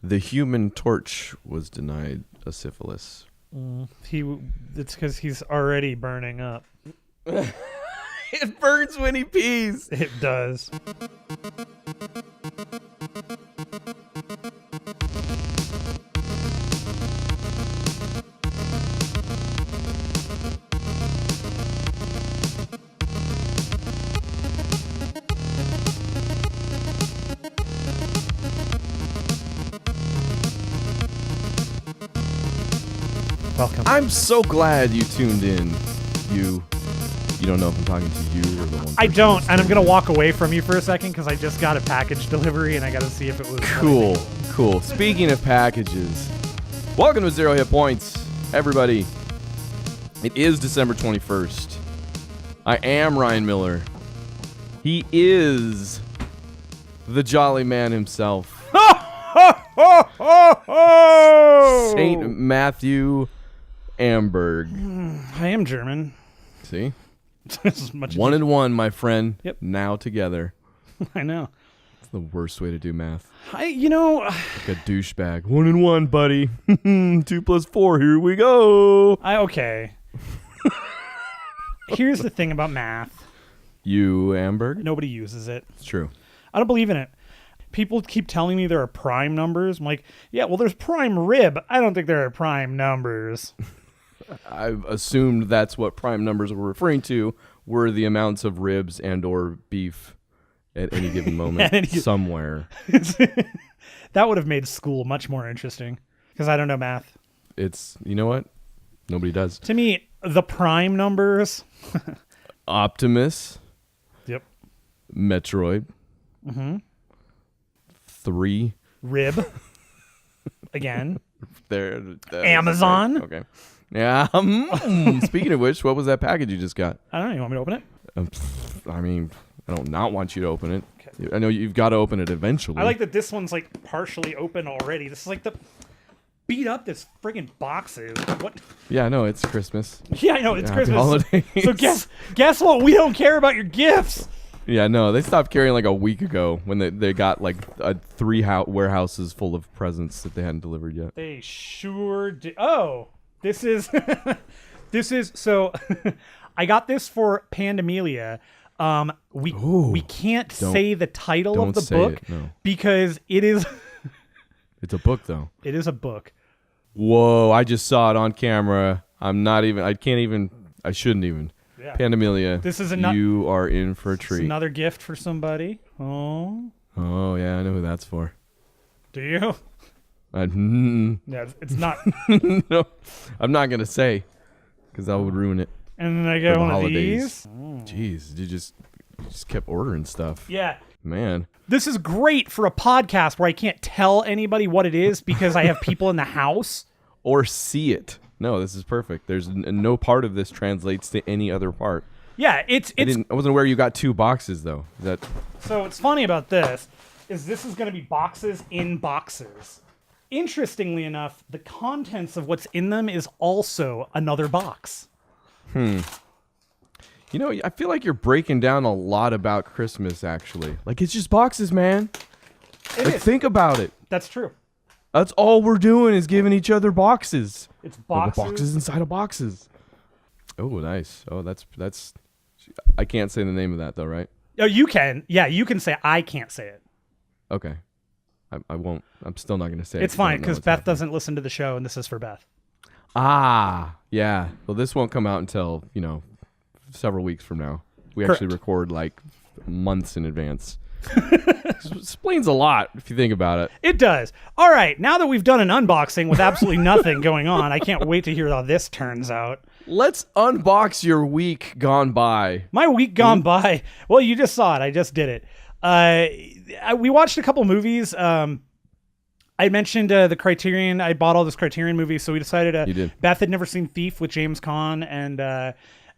The Human Torch was denied a syphilis. It's because he's already burning up. It burns when he pees. It does. Welcome. I'm so glad you tuned in. You don't know if I'm talking to you or the one. I don't, and I'm going to walk away from you for a second because I just got a package delivery and I got to see if it was Cool. Speaking of packages, welcome to 0 Hit Points, everybody. It is December 21st. I am Ryan Miller. He is the jolly man himself. Saint Matthew Amberg. I am German. See? As much as 1 and 1, my friend. Yep. Now together. I know. It's the worst way to do math. Like a douchebag. 1 and 1, buddy. 2 plus 4. Here we go. Okay. Here's the thing about math. You, Amberg? Nobody uses it. It's true. I don't believe in it. People keep telling me there are prime numbers. I'm like, yeah, well, there's prime rib. I don't think there are prime numbers. I've assumed that's what prime numbers were referring to, were the amounts of ribs and or beef at any given moment somewhere. That would have made school much more interesting because I don't know math. It's, you know what? Nobody does. To me, the prime numbers. Optimus. Yep. Metroid. Mm-hmm. 3. Rib. Again. There. Amazon. Okay. Yeah. Speaking of which, what was that package you just got? I don't know. You want me to open it? I mean, I don't not want you to open it. Okay. I know you've got to open it eventually. I like that this one's like partially open already. This is like the beat up this friggin' boxes. What? Yeah, no, it's Christmas. Yeah, I know it's Happy Christmas. holidays. So guess what? We don't care about your gifts. Yeah, no, they stopped carrying like a week ago when they got like 3 warehouses full of presents that they hadn't delivered yet. They sure did. Oh, this is so. I got this for Pandamelia. We can't say the title of the book because it is. It's a book though. It is a book. Whoa! I just saw it on camera. I shouldn't even. Yeah. Pandamelia, this is you are in for a treat. Another gift for somebody. Oh yeah, I know who that's for. Do you? Yeah, it's not. No, I'm not gonna say because that would ruin it. And then I get one holidays. of these. Jeez, you just kept ordering stuff. Yeah, man. This is great for a podcast where I can't tell anybody what it is because I have people in the house or see it. No, this is perfect. There's no part of this translates to any other part. Yeah, I wasn't aware you got 2 boxes though. So what's funny about this is going to be boxes in boxes. Interestingly enough, the contents of what's in them is also another box. You know, I feel like you're breaking down a lot about Christmas actually. Like it's just boxes, man. Think about it. That's true. That's all we're doing is giving each other boxes. It's boxes. Boxes inside of boxes. Oh, nice. Oh, that's. I can't say the name of that though, right? Oh, you can. Yeah, you can say. I can't say it. Okay. I won't. I'm still not going to say it. It's fine because Beth doesn't listen to the show, and this is for Beth. Ah, yeah. Well, this won't come out until several weeks from now. We actually record like months in advance. Explains a lot if you think about it. It does. All right, now that we've done an unboxing with absolutely nothing going on, I can't wait to hear how this turns out. Let's unbox your week gone by. My week gone by. Well, you just saw it. I just did it. We watched a couple movies. I mentioned the Criterion. I bought all this Criterion movies, so we decided. You did. Beth had never seen Thief with James Caan, and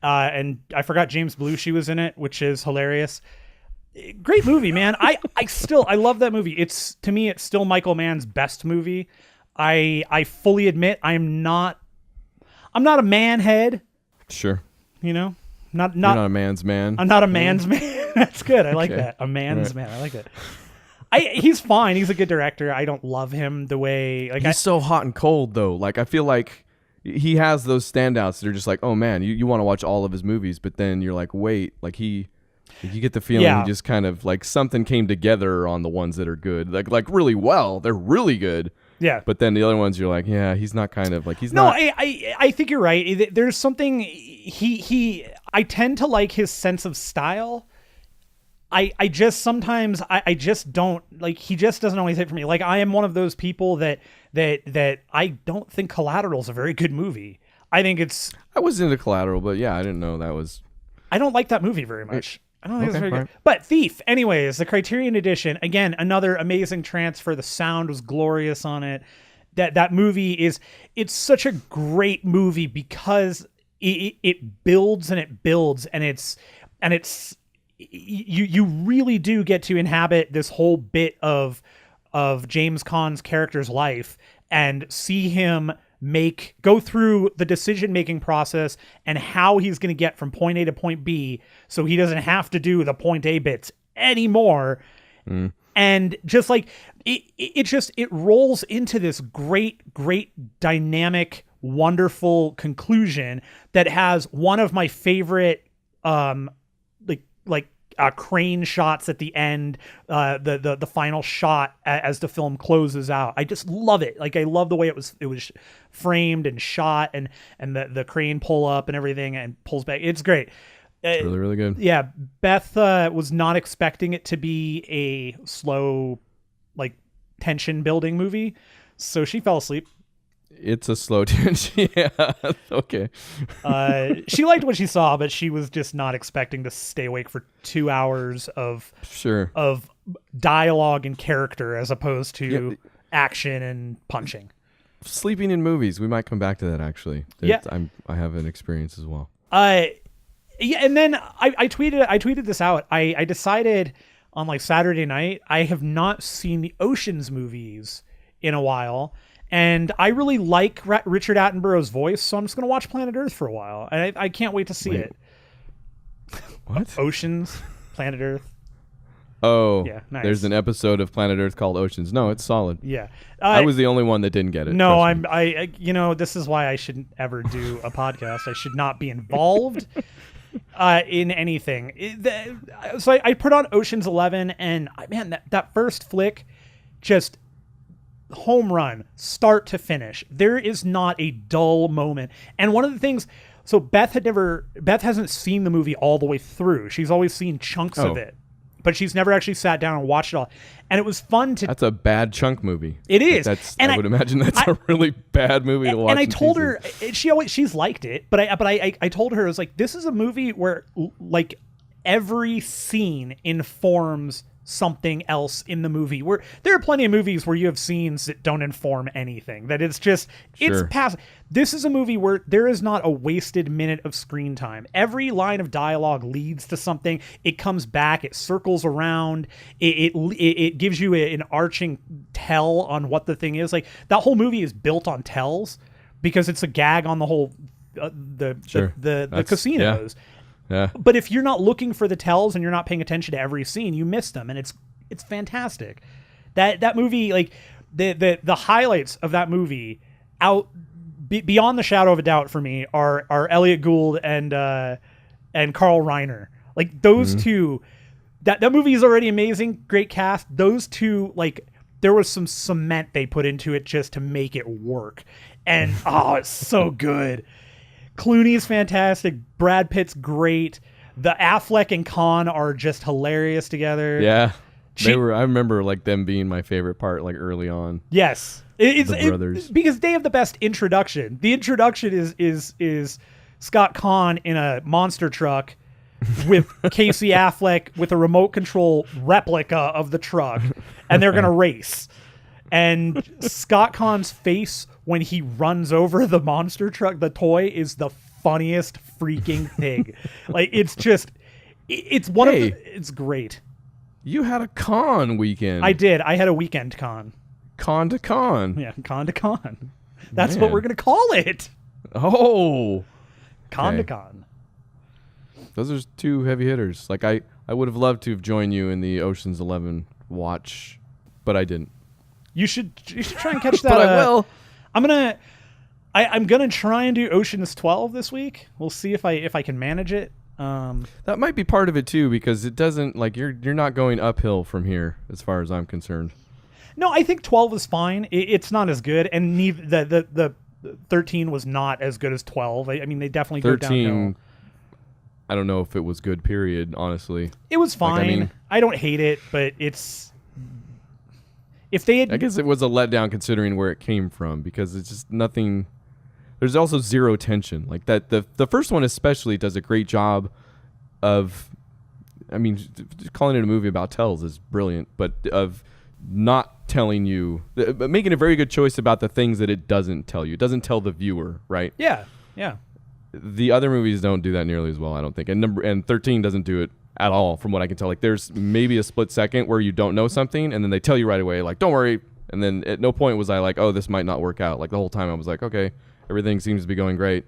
I forgot James Belushi was in it, which is hilarious. Great movie, man. I love that movie. To me, it's still Michael Mann's best movie. I fully admit I'm not a man head. Sure. Not You're not a man's man. I'm not a man's man. That's good. I like that. A man's man. I like that. He's fine. He's a good director. I don't love him the way He's so hot and cold though. Like I feel like he has those standouts that are just like, oh man, you want to watch all of his movies, but then you're like, wait, like you get the feeling he just kind of like something came together on the ones that are good, like really well. They're really good. Yeah. But then the other ones, you're like, yeah, he's not kind of like he's no, not. I think you're right. There's something I tend to like his sense of style. I just sometimes I just don't like, he just doesn't always hit for me. Like I am one of those people that I don't think Collateral's a very good movie. I think it's, I was into Collateral, but yeah, I didn't know that was. I don't like that movie very much. I don't think it's very right. good. But Thief, anyways, the Criterion edition, again, another amazing transfer. The sound was glorious on it. That movie it's such a great movie because it builds and it builds and it's you really do get to inhabit this whole bit of James Caan's character's life and see him go through the decision-making process and how he's going to get from point A to point B so he doesn't have to do the point A bits anymore. And just like it rolls into this great dynamic, wonderful conclusion that has one of my favorite crane shots at the end, the final shot as the film closes out. I just love it. Like I love the way it was framed and shot, and the crane pull up and everything and pulls back. It's great. It's really, really good. Yeah, Beth was not expecting it to be a slow, like tension building movie, so she fell asleep. It's a slow tension. Yeah. Okay. She liked what she saw, but she was just not expecting to stay awake for 2 hours of dialogue and character as opposed to action and punching. Sleeping in movies. We might come back to that actually. I have an experience as well. Yeah, and then I tweeted this out. I decided on like Saturday night, I have not seen the Ocean's movies in a while. And I really like Richard Attenborough's voice, so I'm just going to watch Planet Earth for a while. And I can't wait to see it. What? Oceans, Planet Earth. Oh, yeah, nice. There's an episode of Planet Earth called Oceans. No, it's solid. Yeah. I was the only one that didn't get it. No, this is why I shouldn't ever do a podcast. I should not be involved in anything. So I put on Ocean's 11, and man, that first flick just home run, start to finish. There is not a dull moment. And one of the things, so Beth hasn't seen the movie all the way through. She's always seen chunks of it, but she's never actually sat down and watched it all. And it was fun to. That's a bad chunk movie. It is. I would imagine that's a really bad movie to watch. And I told her, she's liked it, but I told her, I was like, this is a movie where like every scene informs something else in the movie. Where there are plenty of movies where you have scenes that don't inform anything, that it's just it's past. This is a movie where there is not a wasted minute of screen time. Every line of dialogue leads to something. It comes back, it circles around, it gives you an arching tell on what the thing is. Like that whole movie is built on tells because it's a gag on the whole the casinos. Yeah. But if you're not looking for the tells and you're not paying attention to every scene, you miss them, and it's fantastic. That movie, like the highlights of that movie, beyond the shadow of a doubt for me, are Elliot Gould and Carl Reiner. Like those two, that movie is already amazing, great cast. Those two, like there was some cement they put into it just to make it work, and it's so good. Clooney's fantastic. Brad Pitt's great. The Affleck and Khan are just hilarious together. Yeah, I remember like them being my favorite part, like early on. Yes, the brothers, because they have the best introduction. The introduction is Scott Khan in a monster truck with Casey Affleck with a remote control replica of the truck, and they're gonna race. And Scott Kahn's face when he runs over the monster truck, the toy, is the funniest freaking thing. Like it's great. You had a con weekend. I did. I had a weekend con. Con to con. Yeah, con to con. That's what we're gonna call it. Oh, con to con. Those are two heavy hitters. Like I would have loved to have joined you in the Ocean's 11 watch but I didn't. You should try and catch that. But I will. I'm gonna try and do Ocean's 12 this week. We'll see if I can manage it. That might be part of it too, because it doesn't like you're not going uphill from here as far as I'm concerned. No, I think 12 is fine. It's not as good, and the 13 was not as good as 12. I mean, they definitely 13, go downhill. I don't know if it was good. Period. Honestly, it was fine. Like, I don't hate it, but it's if they had. I guess it was a letdown considering where it came from, because it's just nothing. There's also zero tension. Like that. The first one especially does a great job of. I mean, calling it a movie about tells is brilliant, but of not telling you, making a very good choice about the things that it doesn't tell you. It doesn't tell the viewer, right? Yeah. The other movies don't do that nearly as well, I don't think. And 13 doesn't do it at all, from what I can tell. Like, there's maybe a split second where you don't know something, and then they tell you right away, like, don't worry. And then at no point was I like, oh, this might not work out. Like, the whole time I was like, okay, everything seems to be going great.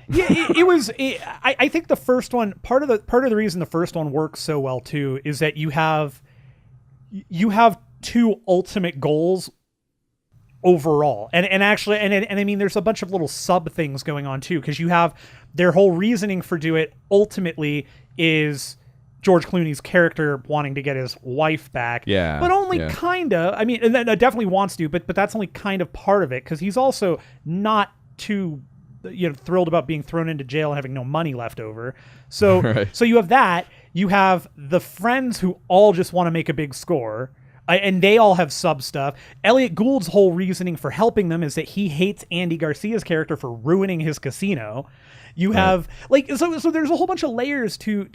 Yeah, it was. I think the first one, part of the reason the first one works so well too is that you have two ultimate goals overall, and actually, and I mean, there's a bunch of little sub things going on too, because you have their whole reasoning for do it ultimately is George Clooney's character wanting to get his wife back, but only kind of. I mean, and that definitely wants to, but that's only kind of part of it, because he's also not too thrilled about being thrown into jail and having no money left over. So right. So you have that. You have the friends who all just want to make a big score. And they all have sub stuff. Elliot Gould's whole reasoning for helping them is that he hates Andy Garcia's character for ruining his casino. You have so there's a whole bunch of layers to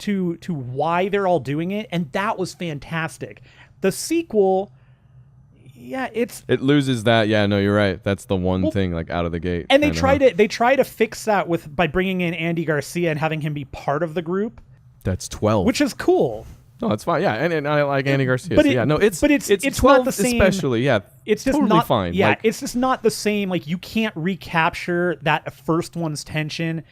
why they're all doing it, and that was fantastic. The sequel, it loses that. Yeah, no, you're right. That's the one thing, like, out of the gate. And they try to fix that by bringing in Andy Garcia and having him be part of the group. That's 12, which is cool. No, it's fine. Yeah, and I like Andy Garcia. But it's 12 not the same, especially. Yeah, it's just totally not fine. Yeah, like, it's just not the same. Like, you can't recapture that first one's tension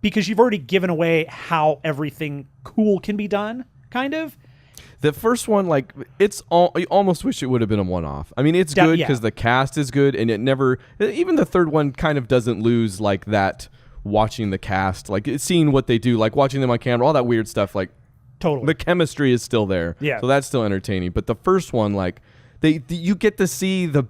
because you've already given away how everything cool can be done. Kind of. The first one, like, you almost wish it would have been a one-off. I mean, it's good because the cast is good, and it never. Even the third one kind of doesn't lose like that. Watching the cast, like seeing what they do, like watching them on camera, all that weird stuff, like. Totally. The chemistry is still there. Yeah. So that's still entertaining. But the first one, like, you get to see the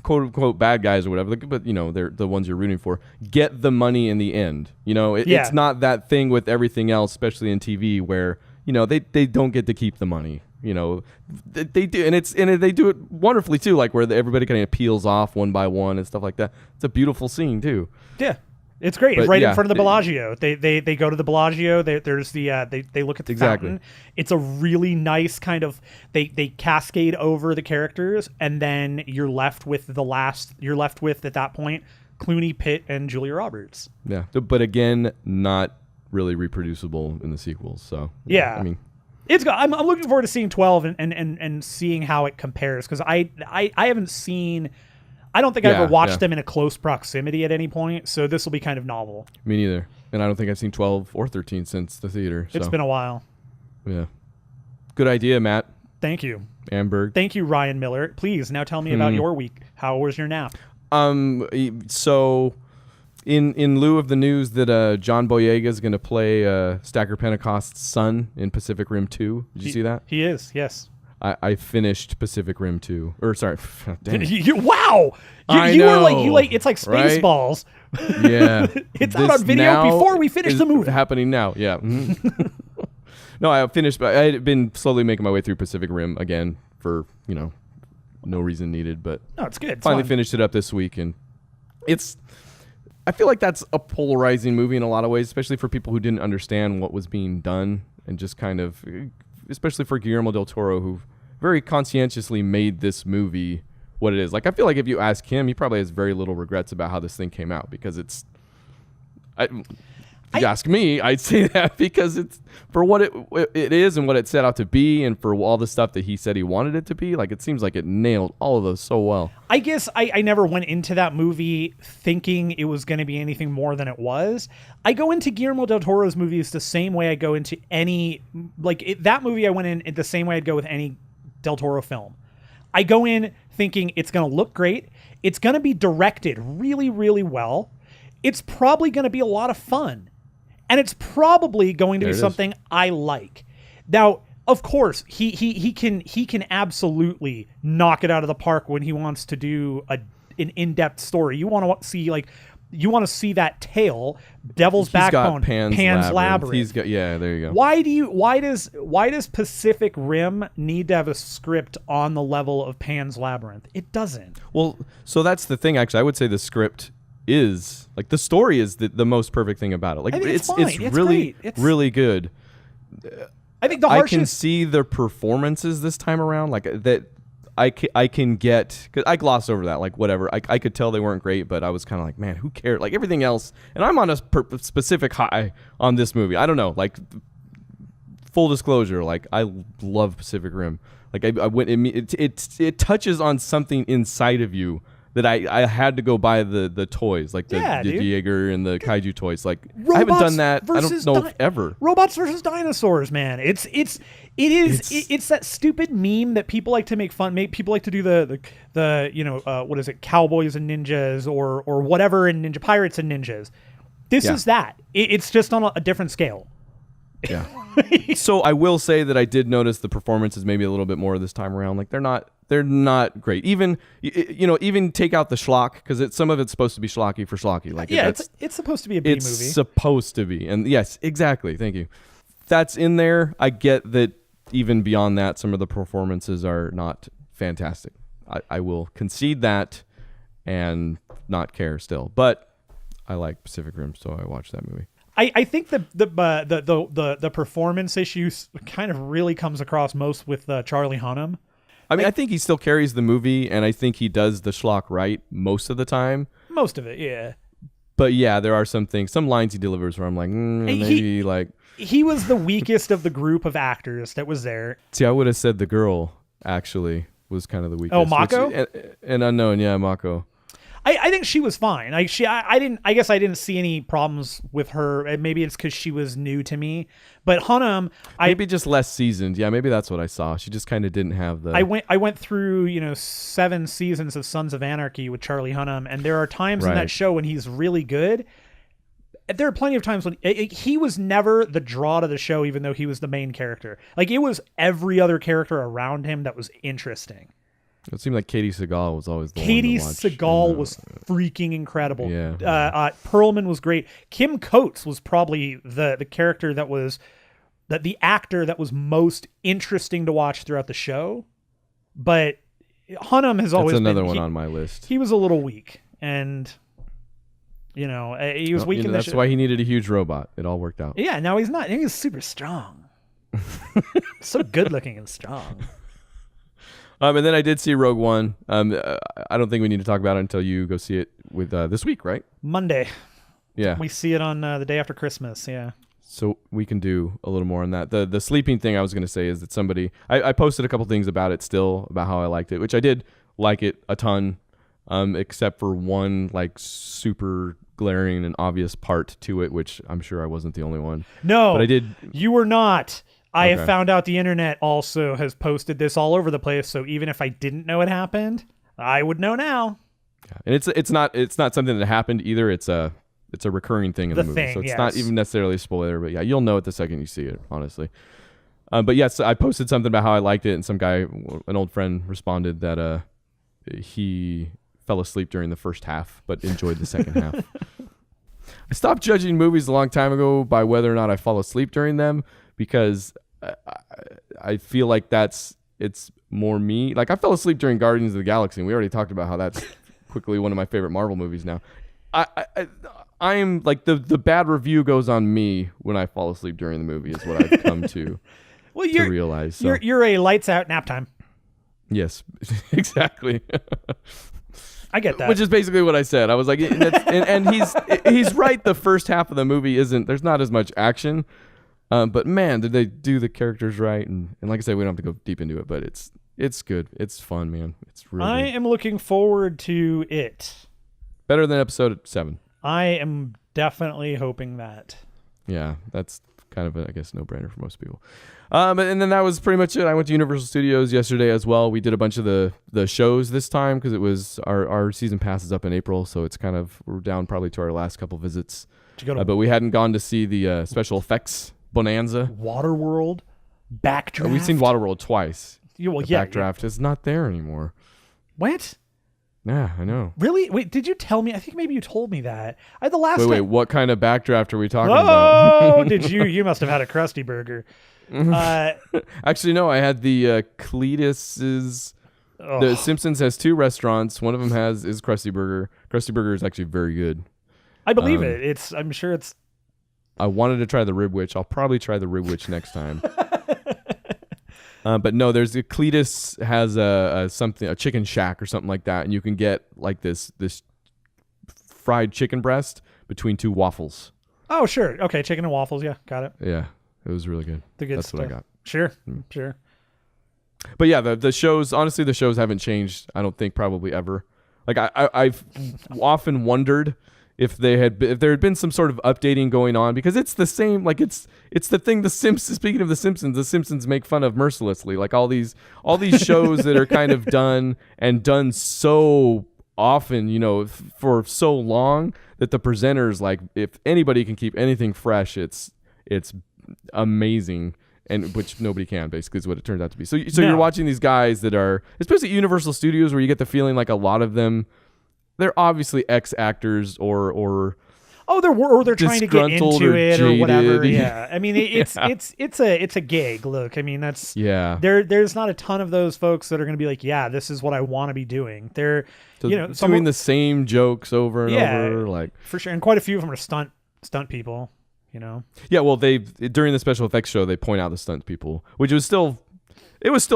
quote unquote bad guys or whatever, but they're the ones you're rooting for, get the money in the end. It's not that thing with everything else, especially in TV, where they don't get to keep the money. They do, and they do it wonderfully too, like where everybody kind of peels off one by one and stuff like that. It's a beautiful scene too. Yeah. It's great. It's right in front of the Bellagio. They go to the Bellagio. There's they look at the fountain. It's a really nice kind of they cascade over the characters, and then you're left with at that point Clooney, Pitt, and Julia Roberts. Yeah, but again, not really reproducible in the sequels. So yeah, I mean, I'm looking forward to seeing 12 and seeing how it compares, because I haven't seen. I don't think I ever watched them in a close proximity at any point, so this will be kind of novel. Me neither. And I don't think I've seen 12 or 13 since the theater. So. It's been a while. Yeah. Good idea, Matt. Thank you. Amberg. Thank you, Ryan Miller. Please, now tell me about your week. How was your nap? So in lieu of the news that John Boyega is going to play Stacker Pentecost's son in Pacific Rim 2, did you see that? He is, yes. I finished Pacific Rim 2. Or sorry, dang it. Wow! You were like it's like Spaceballs. Right? Yeah. It's out on video before we finish the movie. Happening now, yeah. Mm-hmm. No, I finished, but I had been slowly making my way through Pacific Rim again for, no reason needed, but no, it's good. It's finally fun. Finished it up this week, and I feel like that's a polarizing movie in a lot of ways, especially for people who didn't understand what was being done, and just kind of, especially for Guillermo del Toro, who very conscientiously made this movie what it is. Like, I feel like if you ask him, he probably has very little regrets about how this thing came out, because if you ask me, I'd say that, because it's for what it is and what it set out to be, and for all the stuff that he said he wanted it to be. Like, it seems like it nailed all of those so well. I guess I never went into that movie thinking it was going to be anything more than it was. I go into Guillermo del Toro's movies the same way I go into any, that movie I went in the same way I'd go with any del Toro film. I go in thinking it's going to look great. It's going to be directed really, really well. It's probably going to be a lot of fun. And it's probably going to be something I like. Now, of course, he can absolutely knock it out of the park when he wants to do an in-depth story. You want to see that tale, Devil's Backbone, Pan's Labyrinth. He's got there you go. Why does Pacific Rim need to have a script on the level of Pan's Labyrinth? It doesn't. Well, so that's the thing. Actually, I would say the script is like the story is the most perfect thing about it. Like it's really great. really good. I think the harshest. I can see the performances this time around, like that. I can get, because I glossed over that, like whatever. I could tell they weren't great, but I was kind of like, man, who cares? Like everything else, and I'm on a specific high on this movie. I don't know, like full disclosure, like I love Pacific Rim. Like I went, it touches on something inside of you that I had to go buy the toys, like the Jaeger and the kaiju toys. Like I haven't done that. I don't know if ever. Robots versus dinosaurs, man. It's that stupid meme that people like to make fun. People like to do the what is it, cowboys and ninjas or whatever, and ninja pirates and ninjas. This is that. It's just on a different scale. Yeah. So I will say that I did notice the performances maybe a little bit more this time around. Like they're not great. Even even take out the schlock, because some of it's supposed to be schlocky for schlocky. Like it's supposed to be a B movie. It's supposed to be, and yes, exactly. Thank you. That's in there. I get that. Even beyond that, some of the performances are not fantastic. I will concede that and not care still, but I like Pacific Rim, so I watched that movie. I think the performance issues kind of really comes across most with Charlie Hunnam. I mean, I think he still carries the movie, and I think he does the schlock right most of the time. Most of it, yeah. But yeah, there are some lines he delivers where I'm like, maybe like... He was the weakest of the group of actors that was there. See, I would have said the girl, actually, was kind of the weakest. Oh, Mako? An unknown, yeah, Mako. I think she was fine. Like I guess I didn't see any problems with her. Maybe it's because she was new to me. But Hunnam, maybe just less seasoned. Yeah, maybe that's what I saw. She just kind of didn't have the. I went through 7 seasons of Sons of Anarchy with Charlie Hunnam, and there are times in that show when he's really good. There are plenty of times when he was never the draw to the show, even though he was the main character. Like it was every other character around him that was interesting. It seemed like Katie Seagal was always the one Katie to watch. Seagal was freaking incredible. Yeah. Perlman was great. Kim Coates was probably the character that was the actor that was most interesting to watch throughout the show. But Hunnam has always been... That's another one on my list. He was a little weak, and he was weak in the show. That's why he needed a huge robot. It all worked out. Yeah, now he's not. He's super strong. So good looking and strong. And then I did see Rogue One. I don't think we need to talk about it until you go see it with this week, right? Monday. Yeah. We see it on the day after Christmas, yeah. So we can do a little more on that. The sleeping thing I was going to say is that somebody... I posted a couple things about it still, about how I liked it, which I did like it a ton, except for one like super glaring and obvious part to it, which I'm sure I wasn't the only one. No, but I did. You were not. I have found out the internet also has posted this all over the place, so even if I didn't know it happened, I would know now. Yeah. And it's not something that happened either. It's a recurring thing in the movie, so it's not even necessarily a spoiler. But yeah, you'll know it the second you see it, honestly. But yes, I posted something about how I liked it, and some guy, an old friend, responded that he fell asleep during the first half, but enjoyed the second half. I stopped judging movies a long time ago by whether or not I fall asleep during them, because I feel like it's more me. Like I fell asleep during Guardians of the Galaxy, and we already talked about how that's quickly one of my favorite Marvel movies now. I'm like the bad review goes on me when I fall asleep during the movie is what I've come to realize. So. You're a lights out nap time. Yes, exactly. I get that. Which is basically what I said. I was like, and he's right. The first half of the movie there's not as much action. But man, did they do the characters right? And like I said, we don't have to go deep into it, but it's good. It's fun, man. It's really I am looking forward to it. Better than episode 7. I am definitely hoping that. Yeah, that's kind of a, I guess, no-brainer for most people. And then that was pretty much it. I went to Universal Studios yesterday as well. We did a bunch of the shows this time because it was our season pass is up in April, so it's kind of we're down probably to our last couple visits. Did you go to but we hadn't gone to see the special effects bonanza. Waterworld, Backdraft? We've seen Waterworld twice. Yeah, well, the yeah, Backdraft is not there anymore. What? Yeah, I know. Really? Wait, did you tell me? I think maybe you told me that. The last Wait, time... what kind of Backdraft are we talking about? about? Did you? You must have had a Krusty Burger. Actually, no. I had the Cletus's. The Simpsons has 2 restaurants. One of them is Krusty Burger. Krusty Burger is actually very good. I believe it. I'm sure it's. I wanted to try the Ribwich. I'll probably try the Ribwich next time. But no, there's Cletus has a chicken shack or something like that, and you can get like this fried chicken breast between 2 waffles. Oh sure, okay, chicken and waffles. Yeah, got it. Yeah, it was really good. That's stuff. what I got. Sure. But yeah, the shows. Honestly, the shows haven't changed. I don't think probably ever. Like I've often wondered if there had been some sort of updating going on, because it's the same. Like it's the thing. The Simpsons. Speaking of the Simpsons make fun of mercilessly. Like all these shows that are kind of done so often, for so long, that the presenters, like, if anybody can keep anything fresh, it's amazing. And which nobody can, basically, is what it turns out to be. So you're watching these guys that are, especially at Universal Studios, where you get the feeling like a lot of them, they're obviously ex-actors or they're trying to get into it or whatever. Yeah, I mean it's a gig. Look, I mean there's not a ton of those folks that are going to be like, yeah, this is what I want to be doing. They're doing the same jokes over and over, like, for sure. And quite a few of them are stunt people. Yeah, well, during the special effects show, they point out the stunt people, which was still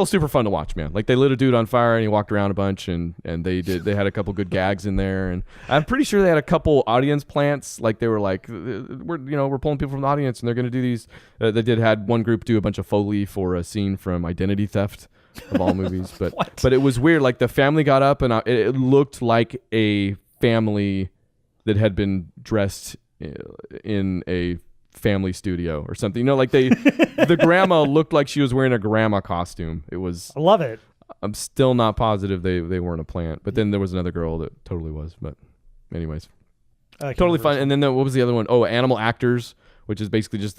super fun to watch, man. Like, they lit a dude on fire and he walked around a bunch, and they had a couple good gags in there, and I'm pretty sure they had a couple audience plants. Like, they were like, we're pulling people from the audience, and they're gonna do these. They had one group do a bunch of Foley for a scene from Identity Theft, of all movies, but it was weird. Like, the family got up, and it looked like a family that had been dressed in a family studio or something, like the grandma looked like she was wearing a grandma costume. I love it. I'm still not positive they weren't a plant, but then there was another girl that totally was. But anyways, totally fun. And then what was the other one? Oh, Animal Actors, which is basically just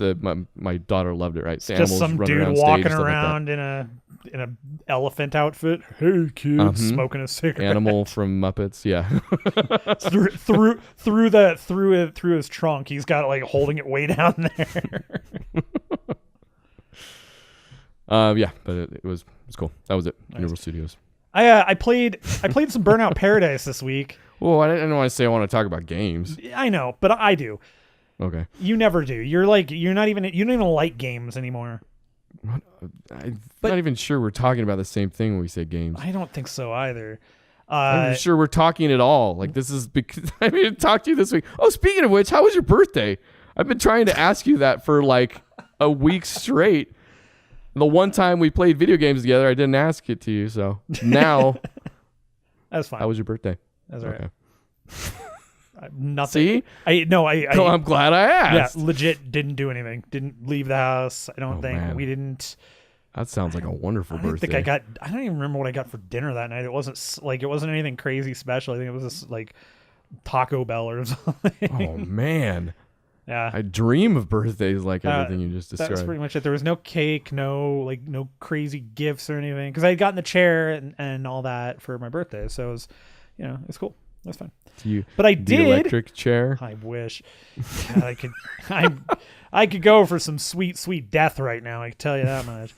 my daughter loved it, right? It's just some dude walking around in a elephant outfit. Hey kids, smoking a cigarette. Animal from Muppets, yeah. through his trunk, he's got it, like, holding it way down there. Yeah, but it was cool. That was it. Nice. Universal Studios. I played some Burnout Paradise this week. Well, I didn't want to say I want to talk about games. I know, but I do. Okay. You never do. You don't even like games anymore. I'm not even sure we're talking about the same thing when we say games. I don't think so either. I'm not sure we're talking at all. Like, this is because I mean to talk to you this week. Oh, speaking of which, how was your birthday? I've been trying to ask you that for like a week straight. The one time we played video games together, I didn't ask it to you. So now, that's fine. How was your birthday? That's all right. See? Nothing. I'm glad I asked. Yeah, legit didn't do anything. Didn't leave the house. I don't think. Man. We didn't. That sounds like a wonderful birthday. I don't even remember what I got for dinner that night. It wasn't anything crazy special. I think it was just like Taco Bell or something. Oh man. Yeah. I dream of birthdays like everything you just described. That's pretty much it. There was no cake, no crazy gifts or anything, because I had gotten the chair and all that for my birthday. So it was, it's cool. That's fine. But I did electric chair. I wish I could. I could go for some sweet death right now. I can tell you that much.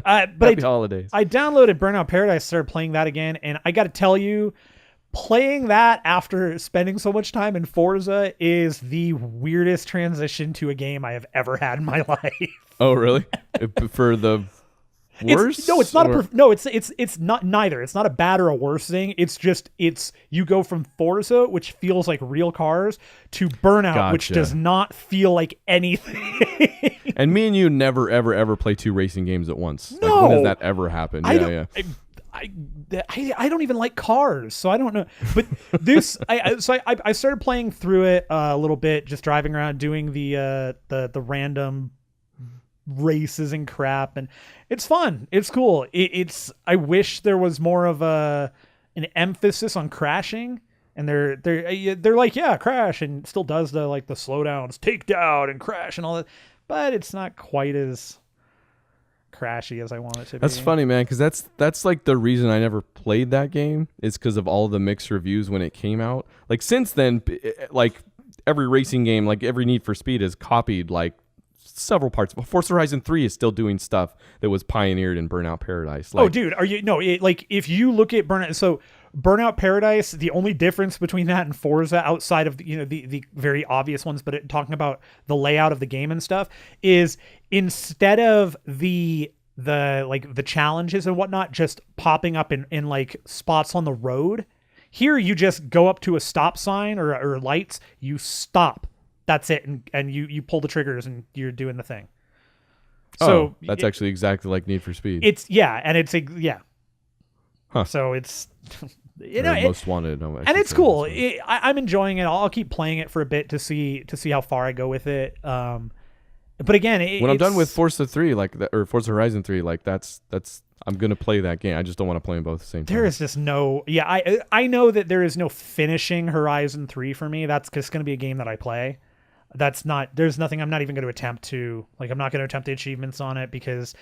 Happy holidays. I downloaded Burnout Paradise, started playing that again, and I got to tell you, playing that after spending so much time in Forza is the weirdest transition to a game I have ever had in my life. Oh, really? For the worse? It's not it's not neither. It's not a bad or a worse thing. It's you go from Forza, which feels like real cars, to Burnout, which does not feel like anything. And me and you never ever play 2 racing games at once. No. Like, when does that ever happen? I don't even like cars, so I don't know. But this, I started playing through it a little bit, just driving around, doing the random races and crap, and it's fun. It's cool. I wish there was more of an emphasis on crashing. And they're like, yeah, crash, and still does the like the slowdowns, take down and crash and all that, but it's not quite as crashy as I want it to be. That's funny, man, because that's like the reason I never played that game is because of all the mixed reviews when it came out. Like since then, like every racing game, like every Need for Speed has copied like several parts. Forza Horizon 3 is still doing stuff that was pioneered in Burnout Paradise. Like, oh, dude, are you like if you look at Burnout Paradise, the only difference between that and Forza, outside of the very obvious ones, but talking about the layout of the game and stuff, is instead of the challenges and whatnot just popping up in like spots on the road, here you just go up to a stop sign or lights, you stop. That's it, and you pull the triggers and you're doing the thing. So that's actually exactly like Need for Speed. Huh. So it's most wanted, and it's cool. I'm enjoying it. I'll keep playing it for a bit to see how far I go with it. But again, when I'm done with Forza 3, or Forza Horizon 3, like that's I'm gonna play that game. I just don't want to play them both at the same time. There is just no. Yeah, I know that there is no finishing Horizon 3 for me. That's just gonna be a game that I play. There's nothing. I'm not even going to attempt to, like, I'm not going to attempt the achievements on it because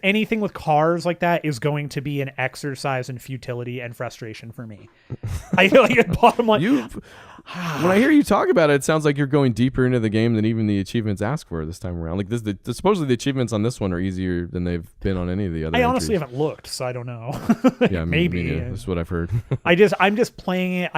anything with cars like that is going to be an exercise in futility and frustration for me. I feel like at bottom line. When I hear you talk about it, it sounds like you're going deeper into the game than even the achievements ask for this time around. Like supposedly the achievements on this one are easier than they've been on any of the other. I honestly haven't looked, so I don't know. Yeah, maybe. That's what I've heard. I'm just playing it.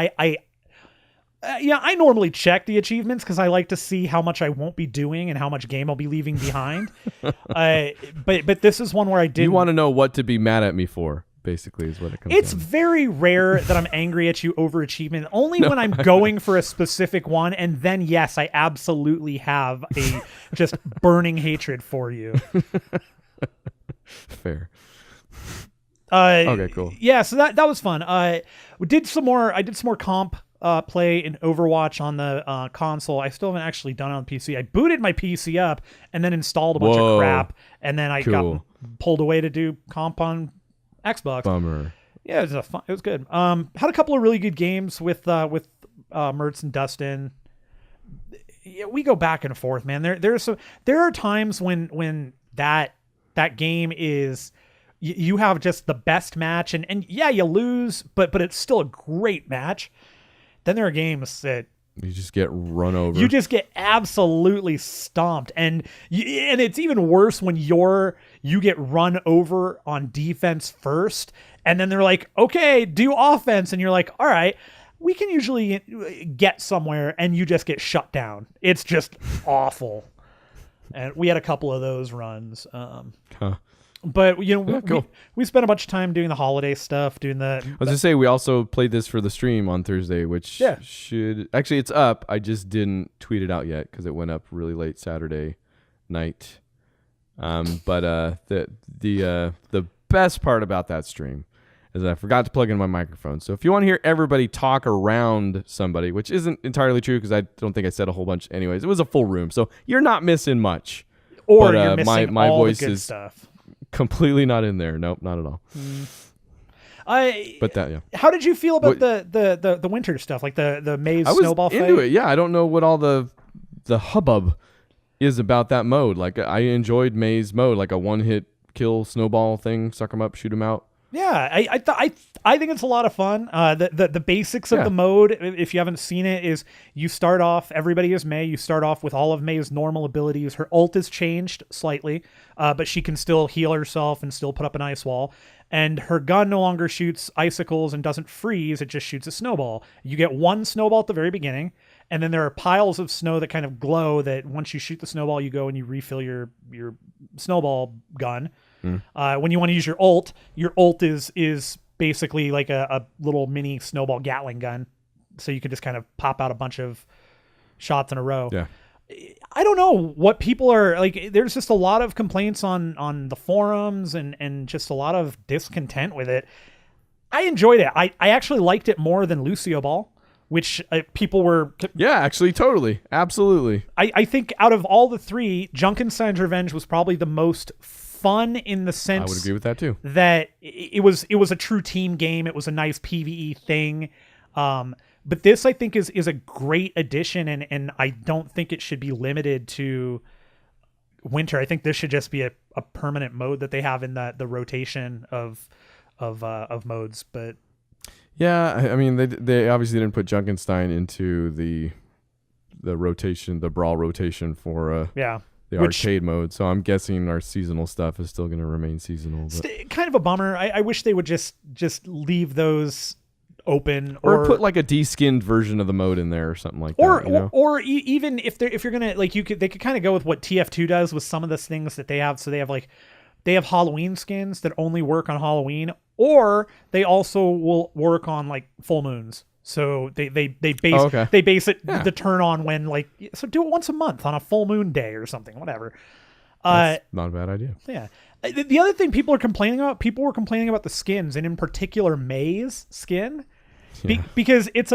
I normally check the achievements because I like to see how much I won't be doing and how much game I'll be leaving behind. But this is one where I did. You want to know what to be mad at me for, basically, is what it comes. It's very rare that I'm angry at you over achievement. Only when I'm going for a specific one, and then yes, I absolutely have a just burning hatred for you. Fair. Okay, cool. Yeah, so that was fun. I did some more comp play in Overwatch on the console. I still haven't actually done it on PC. I booted my PC up and then installed a bunch of crap, and then I got pulled away to do comp on Xbox. Bummer. Yeah, it was good. Had a couple of really good games with Mertz and Dustin. Yeah, we go back and forth, man. There are times when that game is. You have just the best match, and yeah, you lose, but it's still a great match. Then there are games that you just get run over. You just get absolutely stomped, and it's even worse when you get run over on defense first, and then they're like, "Okay, do offense," and you're like, "All right, we can usually get somewhere," and you just get shut down. It's just awful, and we had a couple of those runs. But we spent a bunch of time doing the holiday stuff, doing the. I was gonna say we also played this for the stream on Thursday, which should actually it's up. I just didn't tweet it out yet because it went up really late Saturday night. But the best part about that stream is I forgot to plug in my microphone. So if you want to hear everybody talk around somebody, which isn't entirely true because I don't think I said a whole bunch. Anyways, it was a full room, so you're not missing much. Or you're missing my all voice the good is stuff. Completely not in there. Nope, not at all. How did you feel about the winter stuff, like the maze snowball fight? I was into it. Yeah, I don't know what all the hubbub is about that mode. Like I enjoyed maze mode, like a one-hit kill snowball thing, suck them up, shoot them out. Yeah, I think it's a lot of fun. The basics of the mode, if you haven't seen it, is you start off, everybody is Mei. You start off with all of Mei's normal abilities. Her ult is changed slightly, but she can still heal herself and still put up an ice wall. And her gun no longer shoots icicles and doesn't freeze. It just shoots a snowball. You get one snowball at the very beginning, and then there are piles of snow that kind of glow that once you shoot the snowball, you go and you refill your snowball gun. When you want to use your ult is basically like a little mini snowball Gatling gun. So you could just kind of pop out a bunch of shots in a row. Yeah. I don't know what people are like. There's just a lot of complaints on the forums and just a lot of discontent with it. I enjoyed it. I actually liked it more than Lucio Ball. which people were. Yeah, actually, totally, absolutely. I think out of all the three, Junkenstein's Revenge was probably the most fun in the sense. I would agree with that too. That it was a true team game. It was a nice PvE thing. But this, I think, is a great addition, and I don't think it should be limited to winter. I think this should just be a permanent mode that they have in the rotation of modes. But yeah, I mean, they obviously didn't put Junkenstein into the rotation, the brawl rotation for the arcade mode. So I'm guessing our seasonal stuff is still going to remain seasonal. But. Kind of a bummer. I wish they would just leave those open, or put like a deskinned version of the mode in there or something like that. You know? Or even if you're gonna like, they could kind of go with what TF2 does with some of the things that they have. So they have Halloween skins that only work on Halloween, or they also will work on like full moons. So they base it the turn on when so do it once a month on a full moon day or something, whatever. That's not a bad idea. Yeah. The other thing people were complaining about the skins, and in particular May's skin, because it's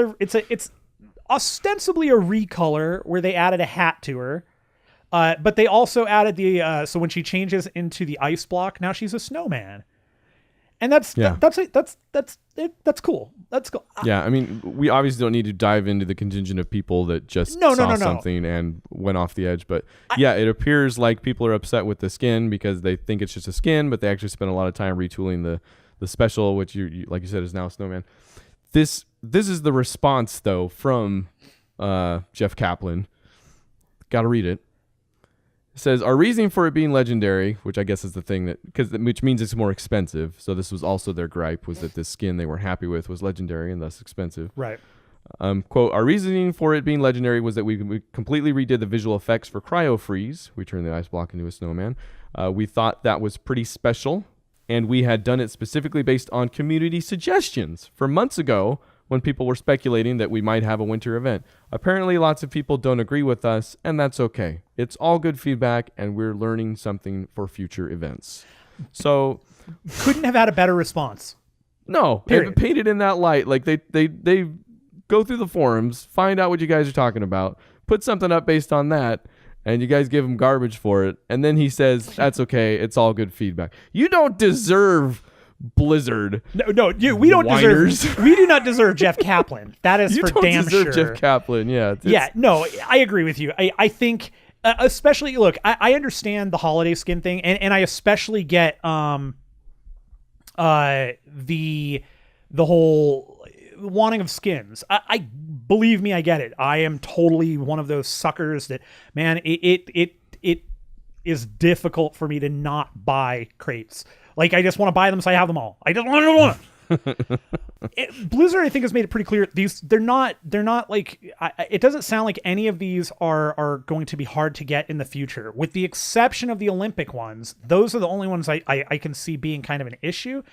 ostensibly a recolor where they added a hat to her, but they also added so when she changes into the ice block, now she's a snowman, and that's cool. That's cool. Yeah, I mean, we obviously don't need to dive into the contingent of people that just saw something and went off the edge. But it appears like people are upset with the skin because they think it's just a skin, but they actually spent a lot of time retooling the special, which you like you said is now a snowman. This is the response though from Jeff Kaplan. Got to read it. It says, our reasoning for it being legendary, which I guess is the thing which means it's more expensive. So this was also their gripe, was that this skin they were happy with was legendary and thus expensive. Right. Quote, our reasoning for it being legendary was that we completely redid the visual effects for Cryo Freeze. We turned the ice block into a snowman. We thought that was pretty special, and we had done it specifically based on community suggestions from months ago when people were speculating that we might have a winter event. Apparently, lots of people don't agree with us, and that's okay. It's all good feedback, and we're learning something for future events. So, couldn't have had a better response. No, period. Painted in that light, like they go through the forums, find out what you guys are talking about, put something up based on that, and you guys give him garbage for it, and then he says, that's okay, it's all good feedback. You don't deserve Blizzard. No, we don't deserve. We do not deserve Jeff Kaplan. That is for damn sure. You don't deserve Jeff Kaplan. Yeah. No, I agree with you. I think, especially, look, I understand the holiday skin thing, and I especially get the whole wanting of skins. I believe me, I get it. I am totally one of those suckers that, man, it is difficult for me to not buy crates. Like, I just want to buy them so I have them all. I just want to. Blizzard, I think, has made it pretty clear. They're not like, it doesn't sound like any of these are going to be hard to get in the future. With the exception of the Olympic ones, those are the only ones I can see being kind of an issue.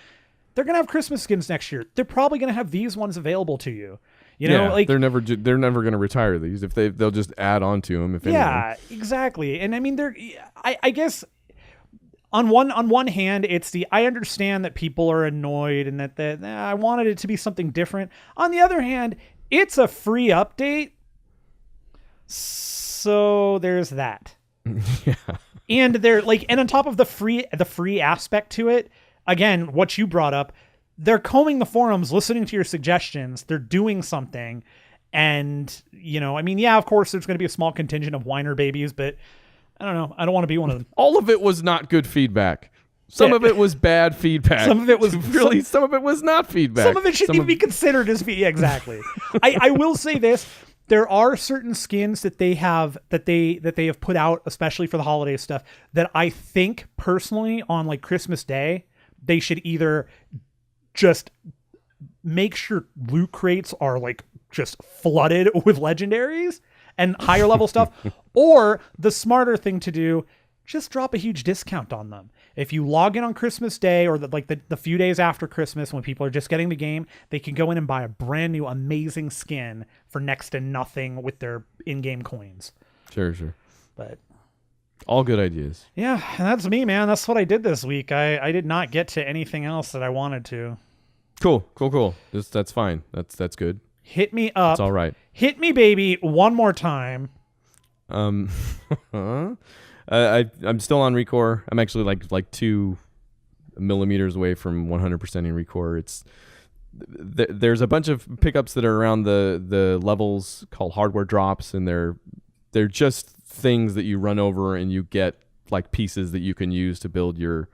They're going to have Christmas skins next year. They're probably going to have these ones available to you. You know, like they're never going to retire these. If they'll just add on to them. Yeah, exactly. And I mean, I guess. On one hand, it's I understand that people are annoyed and that I wanted it to be something different. On the other hand, it's a free update, so there's that. Yeah. And and on top of the free aspect to it, again, what you brought up, they're combing the forums, listening to your suggestions, they're doing something, and I mean, yeah, of course, there's going to be a small contingent of whiner babies, but. I don't know. I don't want to be one of them. All of it was not good feedback. Some of it was bad feedback. Some of it was some of it was not feedback. Some of it shouldn't even be considered as feedback. Exactly. I will say this: there are certain skins that they have put out, especially for the holiday stuff, that I think personally on like Christmas Day they should either just make sure loot crates are like just flooded with legendaries and higher level stuff, or the smarter thing to do, just drop a huge discount on them. If you log in on Christmas Day or the few days after Christmas when people are just getting the game, they can go in and buy a brand new amazing skin for next to nothing with their in-game coins. Sure. But all good ideas. Yeah, that's me, man. That's what I did this week. I did not get to anything else that I wanted to. Cool. That's fine. That's good. Hit me up. It's all right. Hit me, baby, one more time. I'm still on Recore. I'm actually like 2 millimeters away from 100%ing Recore. There's a bunch of pickups that are around the levels called hardware drops, and they're just things that you run over and you get like pieces that you can use to build your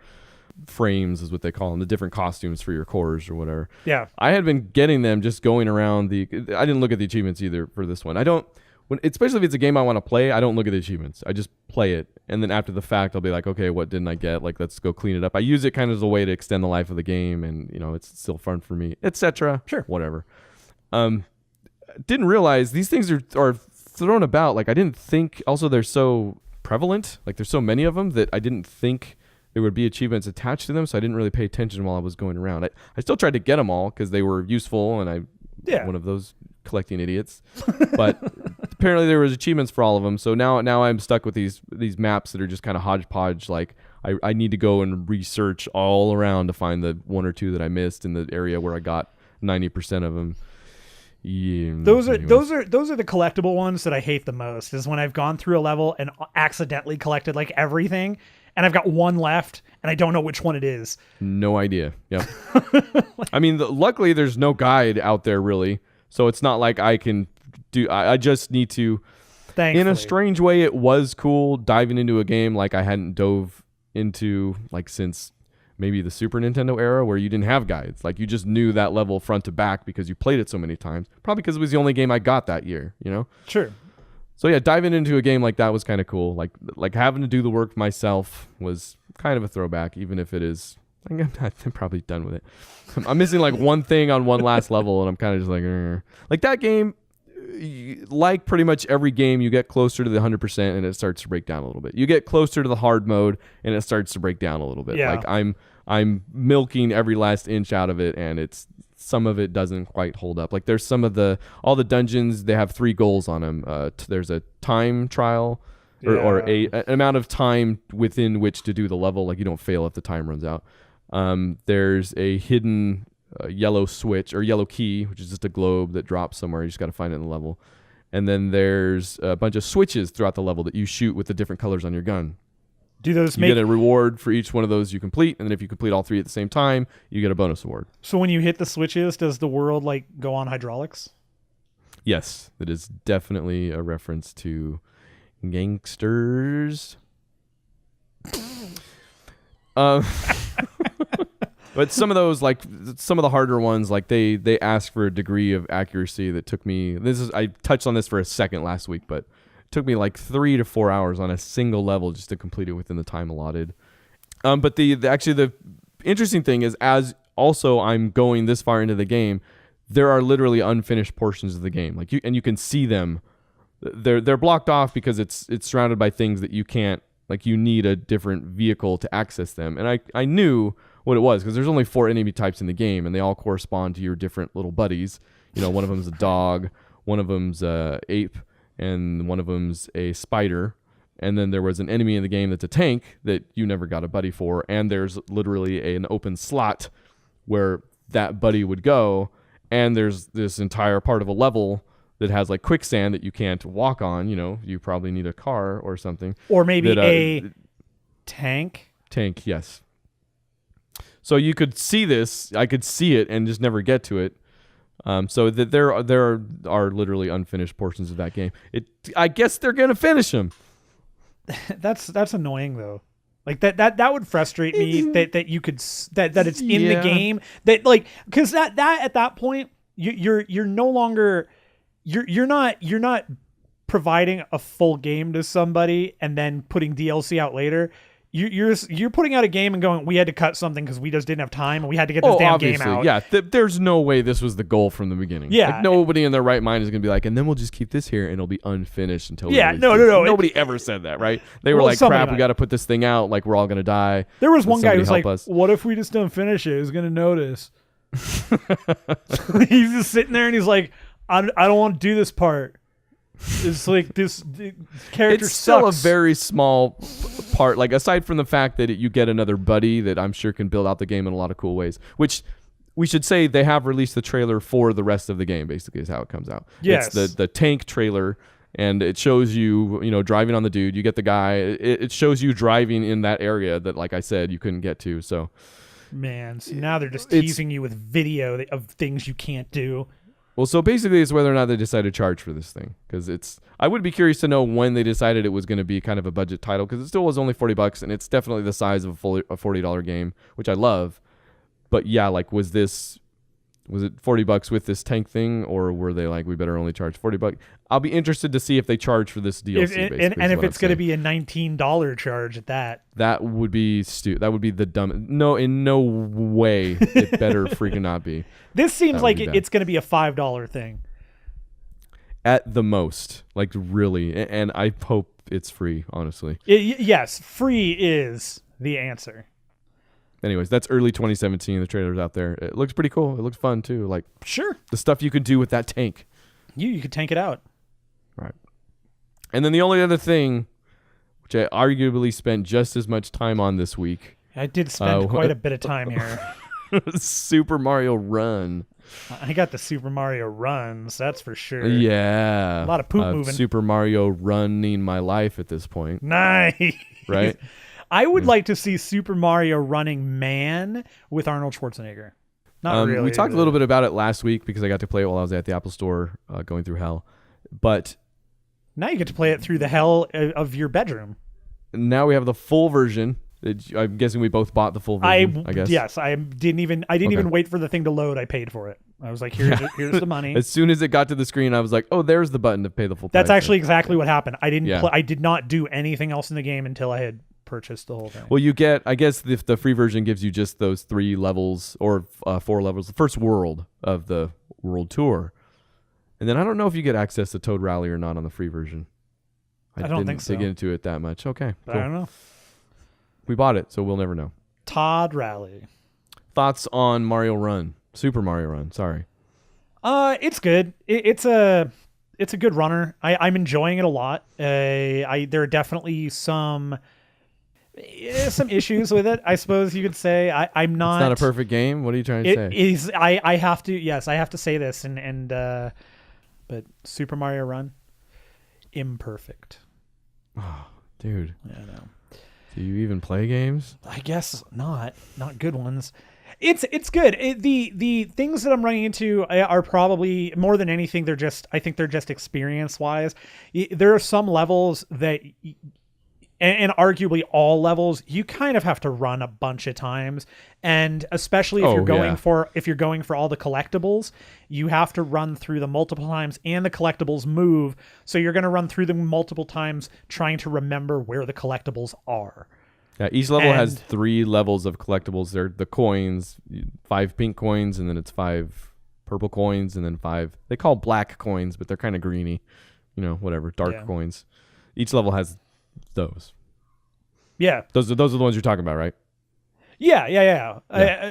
frames, is what they call them, the different costumes for your cores or whatever. Yeah. I had been getting them just going around I didn't look at the achievements either for this one. Especially if it's a game I want to play, I don't look at the achievements. I just play it. And then after the fact, I'll be like, okay, what didn't I get? Like, let's go clean it up. I use it kind of as a way to extend the life of the game, and, it's still fun for me, etc. Sure. Whatever. Didn't realize these things are thrown about. Like, I didn't think, also they're so prevalent. Like, there's so many of them that I didn't think there would be achievements attached to them, so I didn't really pay attention while I was going around. I still tried to get them all because they were useful, and one of those collecting idiots. But apparently there was achievements for all of them, so now I'm stuck with these maps that are just kind of hodgepodge. Like, I need to go and research all around to find the 1 or 2 that I missed in the area where I got 90% of them. Yeah, those are the collectible ones that I hate the most, is when I've gone through a level and accidentally collected like everything, and I've got one left and I don't know which one it is. No idea. Yeah. I mean, luckily there's no guide out there really, so it's not like I can do. I just need to. Thankfully. In a strange way, it was cool diving into a game like I hadn't dove into like since maybe the Super Nintendo era, where you didn't have guides. Like, you just knew that level front to back because you played it so many times. Probably because it was the only game I got that year, Sure. So yeah, diving into a game like that was kind of cool. Like having to do the work myself was kind of a throwback, even if it is. I'm probably done with it. I'm missing like one thing on one last level, and I'm kind of just like, like that game. Like pretty much every game, you get closer to the 100% and it starts to break down a little bit. You get closer to the hard mode and it starts to break down a little bit. Yeah. Like I'm milking every last inch out of it, and some of it doesn't quite hold up. Like, there's all the dungeons, they have 3 goals on them. There's a time trial or an amount of time within which to do the level. Like, you don't fail if the time runs out. There's a hidden yellow switch or yellow key, which is just a globe that drops somewhere. You just got to find it in the level. And then there's a bunch of switches throughout the level that you shoot with the different colors on your gun. Do those you get a reward for each one of those you complete, and then if you complete all 3 at the same time, you get a bonus award. So when you hit the switches, does the world like go on hydraulics? Yes, that is definitely a reference to gangsters. But some of those, like some of the harder ones, like they ask for a degree of accuracy that took me. I touched on this for a second last week, but it took me like 3 to 4 hours on a single level just to complete it within the time allotted. But the interesting thing is, as also I'm going this far into the game, there are literally unfinished portions of the game. Like you can see them. They're blocked off because it's surrounded by things that you can't. Like, you need a different vehicle to access them. And I knew what it was because there's only 4 enemy types in the game, and they all correspond to your different little buddies. One of them's a dog, one of them's a ape, and one of them's a spider. And then there was an enemy in the game that's a tank that you never got a buddy for. And there's literally an open slot where that buddy would go. And there's this entire part of a level that has like quicksand that you can't walk on. You probably need a car or something. Or maybe a tank. Tank, yes. So you could see this. I could see it and just never get to it. So that there are literally unfinished portions of that game. I guess they're gonna finish them. That's annoying though. Like that would frustrate me that you could that it's in the game, that like, because that at that point you're no longer you're not providing a full game to somebody and then putting DLC out later. You're putting out a game and going, we had to cut something because we just didn't have time and we had to get this damn game out. Yeah, there's no way this was the goal from the beginning. Yeah, like, nobody in their right mind is gonna be like, and then we'll just keep this here and it'll be unfinished until. Yeah, no. Nobody ever said that, right? They were like, crap, we got to put this thing out. Like, we're all gonna die. There was one guy who was like, what if we just don't finish it? Who's gonna notice? He's just sitting there and he's like, I don't want to do this part. It's like this character it's still sucks. A very small part, like aside from the fact that you get another buddy that I'm sure can build out the game in a lot of cool ways, which we should say they have released the trailer for the rest of the game, basically, is how it comes out. Yes. It's the tank trailer, and it shows you, driving on the dude. You get the guy. It shows you driving in that area that, like I said, you couldn't get to. So, man, so now they're just teasing you with video of things you can't do. Well, so basically it's whether or not they decide to charge for this thing. Because I would be curious to know when they decided it was going to be kind of a budget title, because it still was only $40, and it's definitely the size of a $40 game, which I love. But yeah, like, was it $40 with this tank thing, or were they like, we better only charge $40? I'll be interested to see if they charge for this DLC. And if it's going to be a $19 charge at that. That would be stupid. That would be the dumb. No, in no way. It better freaking not be. This seems like it's going to be a $5 thing. At the most. Like, really. And I hope it's free, honestly. Yes, free is the answer. Anyways, that's early 2017. The trailer's out there. It looks pretty cool. It looks fun, too. Like, sure. The stuff you could do with that tank. You could tank it out. Right. And then the only other thing, which I arguably spent just as much time on this week. I did spend quite a bit of time here. Super Mario Run. I got the Super Mario runs, that's for sure. Yeah. A lot of poop moving. Super Mario running my life at this point. Nice. Right? I would like to see Super Mario Running Man with Arnold Schwarzenegger. Not really. We talked a little bit about it last week because I got to play it while I was at the Apple Store going through hell. But now you get to play it through the hell of your bedroom. Now we have the full version. I'm guessing we both bought the full version, I guess. Yes, I didn't even wait for the thing to load. I paid for it. I was like, here's the money. As soon as it got to the screen, I was like, oh, there's the button to pay the full price. That's actually exactly what happened. I did not do anything else in the game until I had purchased the whole thing. Well, you get, I guess the free version gives you just those 3 levels or 4 levels, the first world of the world tour. And then I don't know if you get access to Toad Rally or not on the free version. I don't think so. Didn't dig into it that much. Okay, but cool. I don't know. We bought it, so we'll never know. Todd Rally. Thoughts on Mario Run? Super Mario Run, sorry. It's good. It's a good runner. I'm enjoying it a lot. There are definitely some issues with it, I suppose you could say. I'm not. It's not a perfect game. What are you trying to say? It is. I have to say this, but Super Mario Run, imperfect. Oh, dude. Yeah, I know. Do you even play games? I guess not good ones. It's good. The things that I'm running into are probably more than anything. I think they're just experience wise. There are some levels that, and arguably all levels, you kind of have to run a bunch of times, and especially if you're going for all the collectibles, you have to run through them multiple times, and the collectibles move, so you're going to run through them multiple times trying to remember where the collectibles are. Yeah, each level has 3 levels of collectibles. They're the coins, 5 pink coins, and then it's 5 purple coins, and then 5 they call black coins, but they're kind of greeny, whatever, dark coins. Each level has those. Yeah. Those are the ones you're talking about, right? Yeah. Yeah.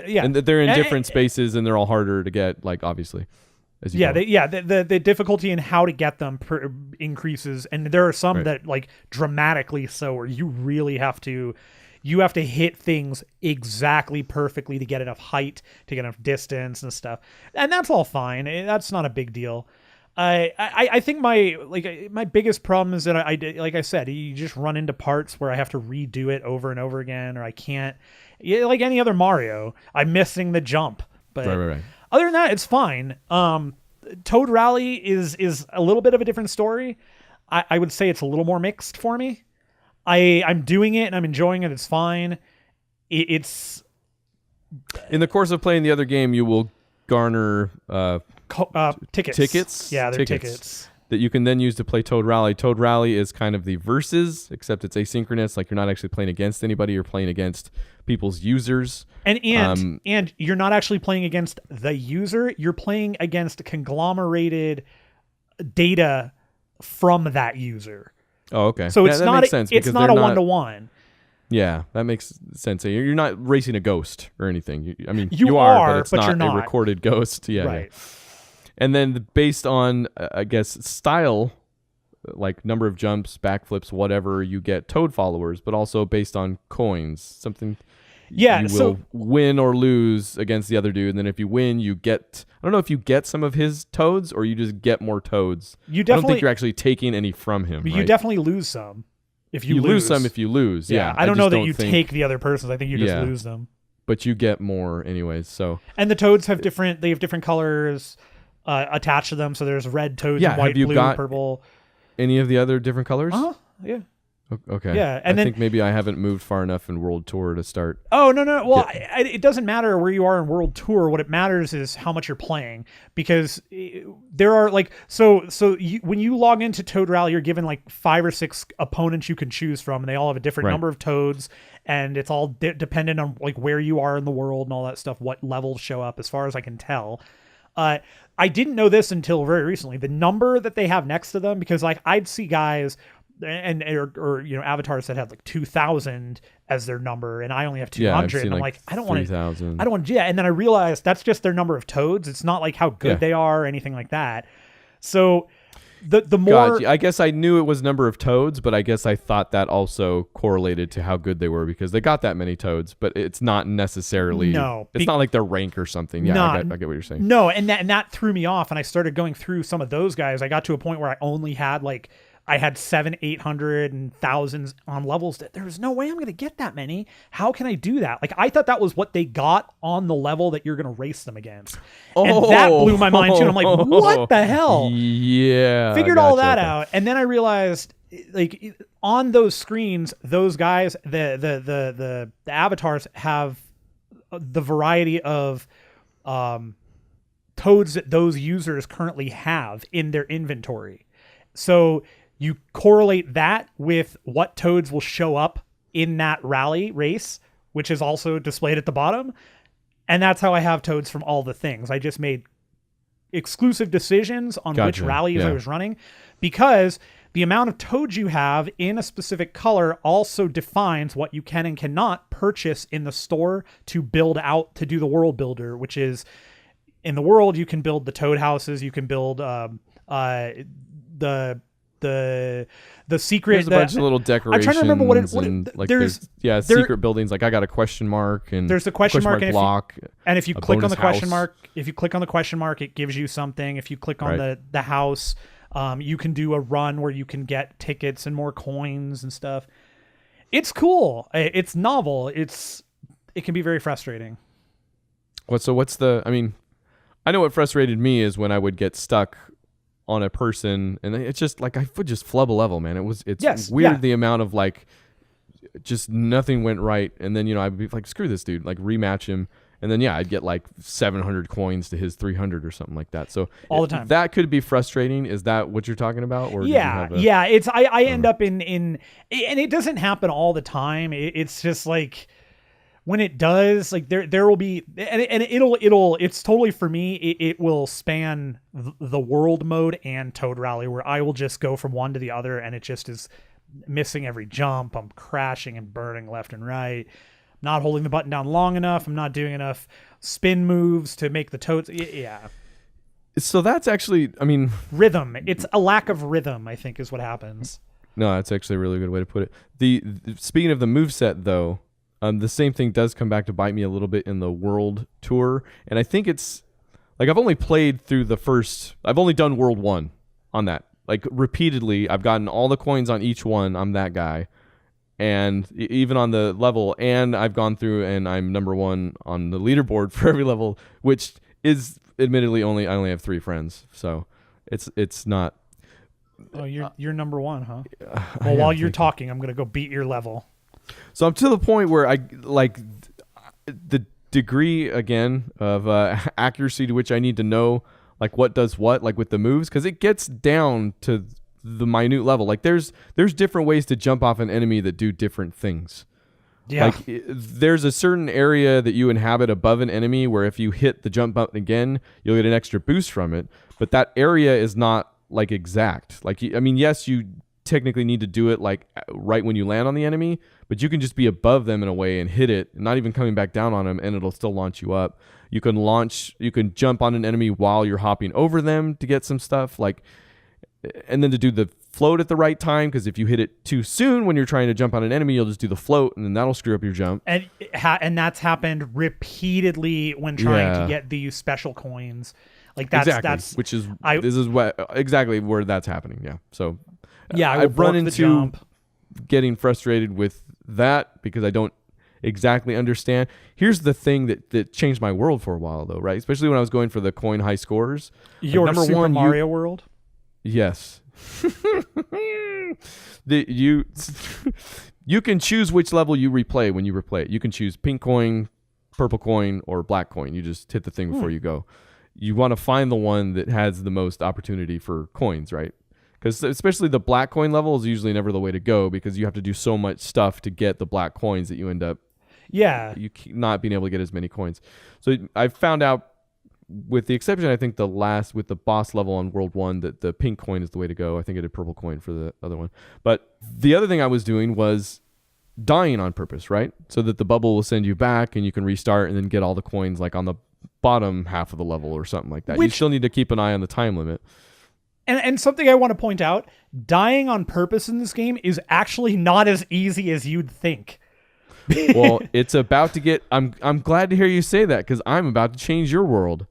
Yeah. And they're in different spaces, and they're all harder to get, like, obviously. As you go. The difficulty in how to get them increases, and there are some that, like, dramatically so, where you really have to hit things exactly perfectly to get enough height, to get enough distance and stuff. And that's all fine. That's not a big deal. I think my biggest problem is that like I said, you just run into parts where I have to redo it over and over again, or I can't. Like any other Mario, I'm missing the jump. But right. Other than that, it's fine. Toad Rally is a little bit of a different story. I would say it's a little more mixed for me. I'm doing it and I'm enjoying it. It's fine. It's in the course of playing the other game, you will garner tickets. Yeah, they're tickets that you can then use to play Toad Rally. Toad Rally is kind of the versus, except it's asynchronous. Like, you're not actually playing against anybody. You're playing against people's users. And you're not actually playing against the user. You're playing against conglomerated data from that user. Oh, okay. So it's not a one-to-one. Yeah, that makes sense. You're not racing a ghost or anything. You are, but it's but not you're not a recorded ghost. Yeah, right. Yeah. And then based on, I guess, style, like number of jumps, backflips, whatever, you get Toad followers, but also based on coins. Something. Yeah, you will win or lose against the other dude. And then if you win, you get, I don't know if you get some of his toads or you just get more toads. I don't think you're actually taking any from him. But right? You definitely lose some if you lose some if you lose. Yeah. I don't know that you take the other person's. I think you just lose them. But you get more anyways. So and the toads have different colors attached to them. So there's red toads, white, blue, purple. Any of the other different colors? Yeah. Okay. Yeah, and I think maybe I haven't moved far enough in World Tour to start. Oh no! Well, it doesn't matter where you are in World Tour. What it matters is how much you're playing, because there are like when you log into Toad Rally, you're given like 5 or 6 opponents you can choose from, and they all have a different number of toads, and it's all dependent on like where you are in the world and all that stuff. What levels show up, as far as I can tell. I didn't know this until very recently. The number that they have next to them, because like I'd see guys. Or avatars that had like 2,000 as their number, and I only have 200. And I'm like, I don't want to. Yeah, and then I realized that's just their number of toads. It's not like how good they are or anything like that. So the more, I guess I knew it was number of toads, but I guess I thought that also correlated to how good they were because they got that many toads. But it's not necessarily. No, it's not like their rank or something. Yeah, I get what you're saying. No, and that threw me off, and I started going through some of those guys. I got to a point where I only had like. I had 700, 800, and thousands on levels that there's no way I'm going to get that many. How can I do that? Like, I thought that was what they got on the level that you're going to race them against. And that blew my mind too. And I'm like, what the hell? Yeah. Figured all that out. And then I realized like on those screens, those guys, the avatars have the variety of, toads that those users currently have in their inventory. So you correlate that with what toads will show up in that rally race, which is also displayed at the bottom. And that's how I have toads from all the things. I just made exclusive decisions on which rallies I was running, because the amount of toads you have in a specific color also defines what you can and cannot purchase in the store to build out, to do the world builder, which is in the world, you can build the toad houses. You can build, the secret. There's a bunch of little decorations. I'm trying to remember what there's secret buildings. Like I got a question mark and there's a question mark block. And if you click on the question mark, it gives you something. If you click on the house, you can do a run where you can get tickets and more coins and stuff. It's cool. It's novel. It can be very frustrating. I know what frustrated me is when I would get stuck on a person, and it's just like I would just flub a level, man. It's weird the amount of like just nothing went right, and then I'd be like, screw this dude, like rematch him, and then I'd get like 700 coins to his 300 or something like that. So all the time that could be frustrating. Is that what you're talking about? Or it's I end up in and it doesn't happen all the time. It's just like. When it does, like there will be, and it's totally for me. It will span the world mode and Toad Rally, where I will just go from one to the other, and it just is missing every jump. I'm crashing and burning left and right. I'm not holding the button down long enough. I'm not doing enough spin moves to make the toads. Yeah. So that's actually, rhythm. It's a lack of rhythm, I think, is what happens. No, that's actually a really good way to put it. Speaking of the moveset, though. The same thing does come back to bite me a little bit in the World Tour. And I think it's like I've only played through I've only done World 1 on that. Like repeatedly, I've gotten all the coins on each one. I'm that guy. And even on the level, and I've gone through and I'm number 1 on the leaderboard for every level, which is admittedly I only have 3 friends. So it's not. Oh, you're number 1, huh? Well, while you're talking, I'm going to go beat your level. So I'm to the point where I like the degree again of accuracy to which I need to know like what does what, like with the moves, because it gets down to the minute level. Like there's different ways to jump off an enemy that do different things. Yeah. Like there's a certain area that you inhabit above an enemy where if you hit the jump button again, you'll get an extra boost from it. But that area is not like exact. Like yes, you technically need to do it like right when you land on the enemy, but you can just be above them in a way and hit it, not even coming back down on them, and it'll still launch you up. You can jump on an enemy while you're hopping over them to get some stuff, like, and then to do the float at the right time, because if you hit it too soon when you're trying to jump on an enemy, you'll just do the float, and then that'll screw up your jump. And that's happened repeatedly when trying to get these special coins. Like this is exactly where that's happening. Yeah. So I've run into getting frustrated with that because I don't exactly understand. Here's the thing that changed my world for a while, though, right? Especially when I was going for the coin high scores. Your number Super one, Mario World? Yes. You can choose which level you replay when you replay it. You can choose pink coin, purple coin, or black coin. You just hit the thing before you go. You want to find the one that has the most opportunity for coins, right? Because especially the black coin level is usually never the way to go, because you have to do so much stuff to get the black coins that you end up not being able to get as many coins. So I found out, with the exception, I think with the boss level on World 1, that the pink coin is the way to go. I think I did purple coin for the other one. But the other thing I was doing was dying on purpose, right? So that the bubble will send you back and you can restart and then get all the coins like on the bottom half of the level or something like that. You still need to keep an eye on the time limit. And something I want to point out, dying on purpose in this game is actually not as easy as you'd think. Well, it's about to get... I'm glad to hear you say that, because I'm about to change your world.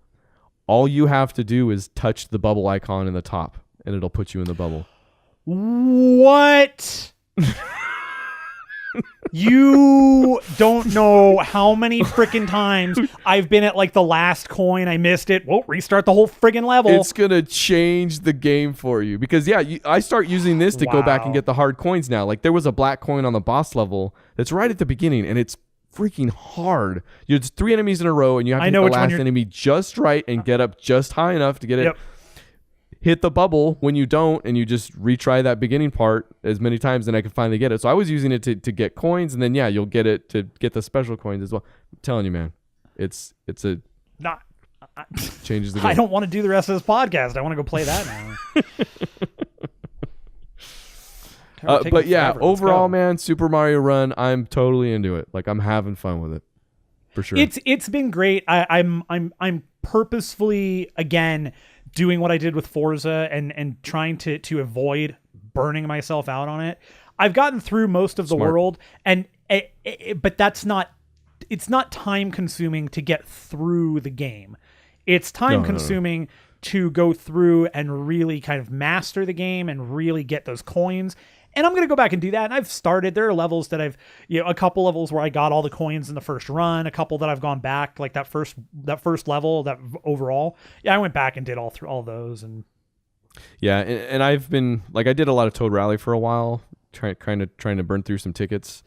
All you have to do is touch the bubble icon in the top, and it'll put you in the bubble. What? You don't know how many freaking times I've been at like the last coin. I missed it. Well, restart the whole friggin' level. It's going to change the game for you, because I start using this to go back and get the hard coins now. Like there was a black coin on the boss level that's right at the beginning, and it's freaking hard. There's 3 enemies in a row, and you have to hit the last enemy just right and get up just high enough to get it. Hit the bubble when you don't, and you just retry that beginning part as many times, and I can finally get it. So I was using it to get coins, and then you'll get it to get the special coins as well. I'm telling you, man, it's changes the game. I don't want to do the rest of this podcast. I want to go play that now. But yeah, overall, man, Super Mario Run, I'm totally into it. Like I'm having fun with it, for sure. It's been great. I'm purposefully again doing what I did with Forza and trying to avoid burning myself out on it. I've gotten through most of the world, but it's not time consuming to get through the game. It's time consuming to go through and really kind of master the game and really get those coins. And I'm going to go back and do that. And I've started. There are levels that a couple levels where I got all the coins in the first run, a couple that I've gone back, like that first level, that overall. Yeah, I went back and did all those. And yeah, and I've been, like, I did a lot of Toad Rally for a while, trying to burn through some tickets.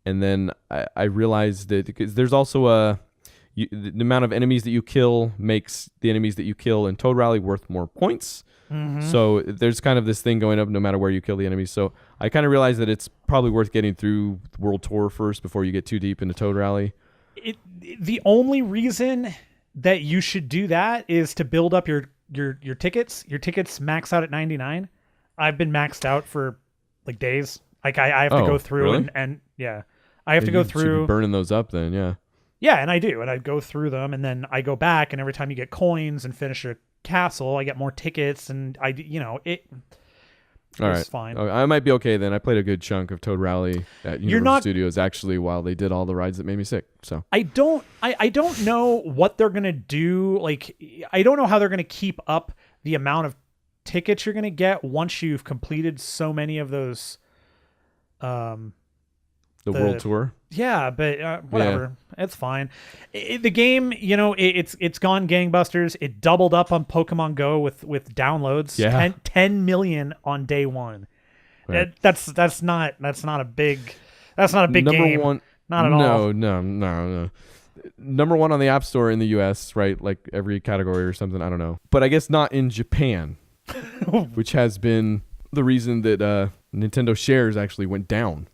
And then I realized that because there's also the amount of enemies that you kill makes the enemies that you kill in Toad Rally worth more points. Mm-hmm. So there's kind of this thing going up no matter where you kill the enemies. So I kind of realized that it's probably worth getting through World Tour first before you get too deep into Toad Rally. The only reason that you should do that is to build up your tickets. Your tickets max out at 99. I've been maxed out for like days. Like I have to go through really? and I have to go through. Should be burning those up then, yeah. Yeah, and I do, and I go through them, and then I go back, and every time you get coins and finish a castle, I get more tickets, and it's fine. I might be okay then. I played a good chunk of Toad Rally at Universal Studios actually while they did all the rides that made me sick. So I don't know what they're gonna do. Like I don't know how they're gonna keep up the amount of tickets you're gonna get once you've completed so many of those. The World Tour. Yeah, but whatever. Yeah. It's fine. The game, it's gone gangbusters. It doubled up on Pokemon Go with downloads. Yeah. 10 million on day one. Right. That's not a big Number game. One, not at all. No. Number one on the App Store in the US, right? Like every category or something. I don't know. But I guess not in Japan, which has been the reason that Nintendo shares actually went down.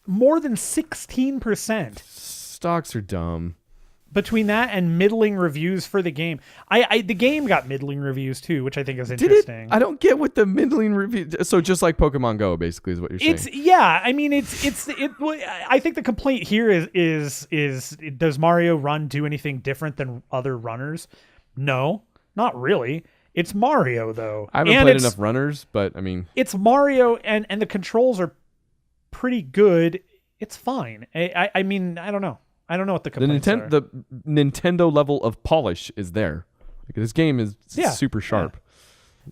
More than 16%. Stocks are dumb. Between that and middling reviews for the game, the game got middling reviews too, which I think is interesting. Did it? I don't get what the middling review. So just like Pokemon Go, basically, is what you're saying. I mean, I think the complaint here is does Mario Run do anything different than other runners? No, not really. It's Mario though. I haven't played enough runners, but I mean, it's Mario, and the controls are pretty good. It's fine. I mean, I don't know. I don't know what the complaints are. The Nintendo level of polish is there. Like, this game is super sharp. Yeah.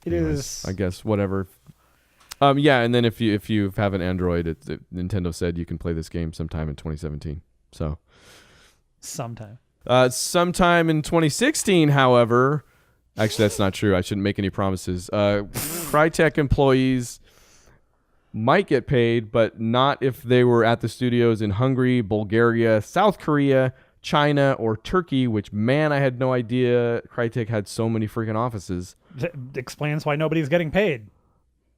It is. I guess whatever. Yeah, and then if you have an Android, Nintendo said you can play this game sometime in 2017. So sometime in 2016, however, actually that's not true. I shouldn't make any promises. Crytek employees might get paid, but not if they were at the studios in Hungary, Bulgaria, South Korea, China, or Turkey, which, man, I had no idea Crytek had so many freaking offices. That explains why nobody's getting paid.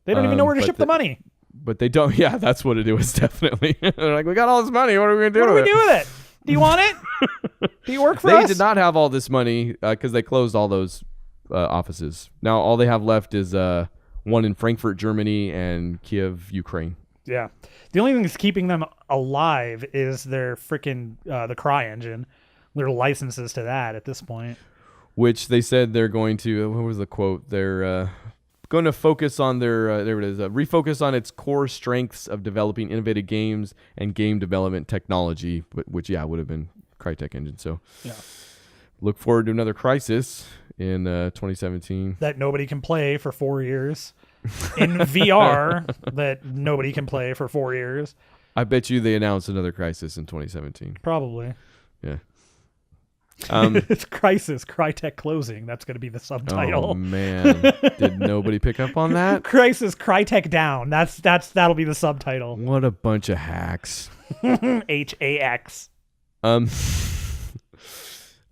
They don't even know where to ship the money. But they don't. Yeah, that's what it was, definitely. They're like, we got all this money. What are we going to do with it? What do we do with it? Do you want it? Do you work for us? They did not have all this money because they closed all those offices. Now all they have left is one in Frankfurt, Germany, and Kiev, Ukraine. Yeah. The only thing that's keeping them alive is their freaking the Cry engine. Their licenses to that at this point. Which they said they're going to, what was the quote? They're going to focus on their, there it is, refocus on its core strengths of developing innovative games and game development technology, which, would have been Crytek engine. So look forward to another Crisis in 2017. That nobody can play for 4 years. In VR, that nobody can play for 4 years. I bet you they announced another Crisis in 2017. Probably. Yeah. It's Crisis, Crytek closing. That's going to be the subtitle. Oh man, did nobody pick up on that? Crisis, Crytek down. That'll be the subtitle. What a bunch of hacks. HAX.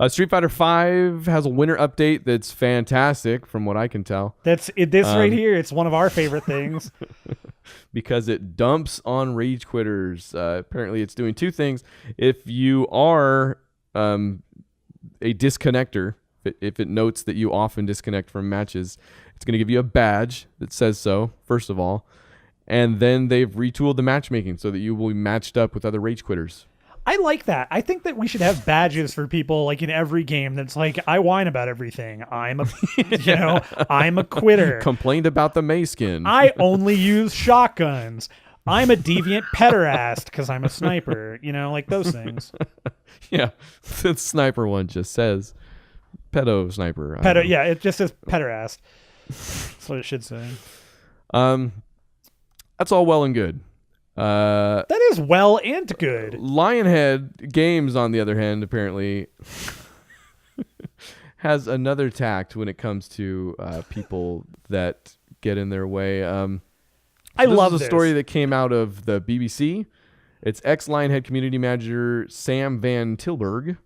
Street Fighter V has a winter update that's fantastic, from what I can tell. That's it. This right here. It's one of our favorite things because it dumps on rage quitters. Apparently, it's doing two things. If you are a disconnector, if it notes that you often disconnect from matches, it's going to give you a badge that says so, first of all. And then they've retooled the matchmaking so that you will be matched up with other rage quitters. I like that. I think that we should have badges for people like in every game that's like, I whine about everything. I'm a quitter. Complained about the May skin. I only use shotguns. I'm a deviant pederast because I'm a sniper. Like those things. Yeah, the sniper one just says pedo sniper. Yeah, it just says pederast. That's what it should say. That's all well and good. That is well and good. Lionhead Games, on the other hand, apparently has another tact when it comes to people that get in their way. I love this. Is a story that came out of the BBC. It's ex-Lionhead community manager Sam Van Tilburg.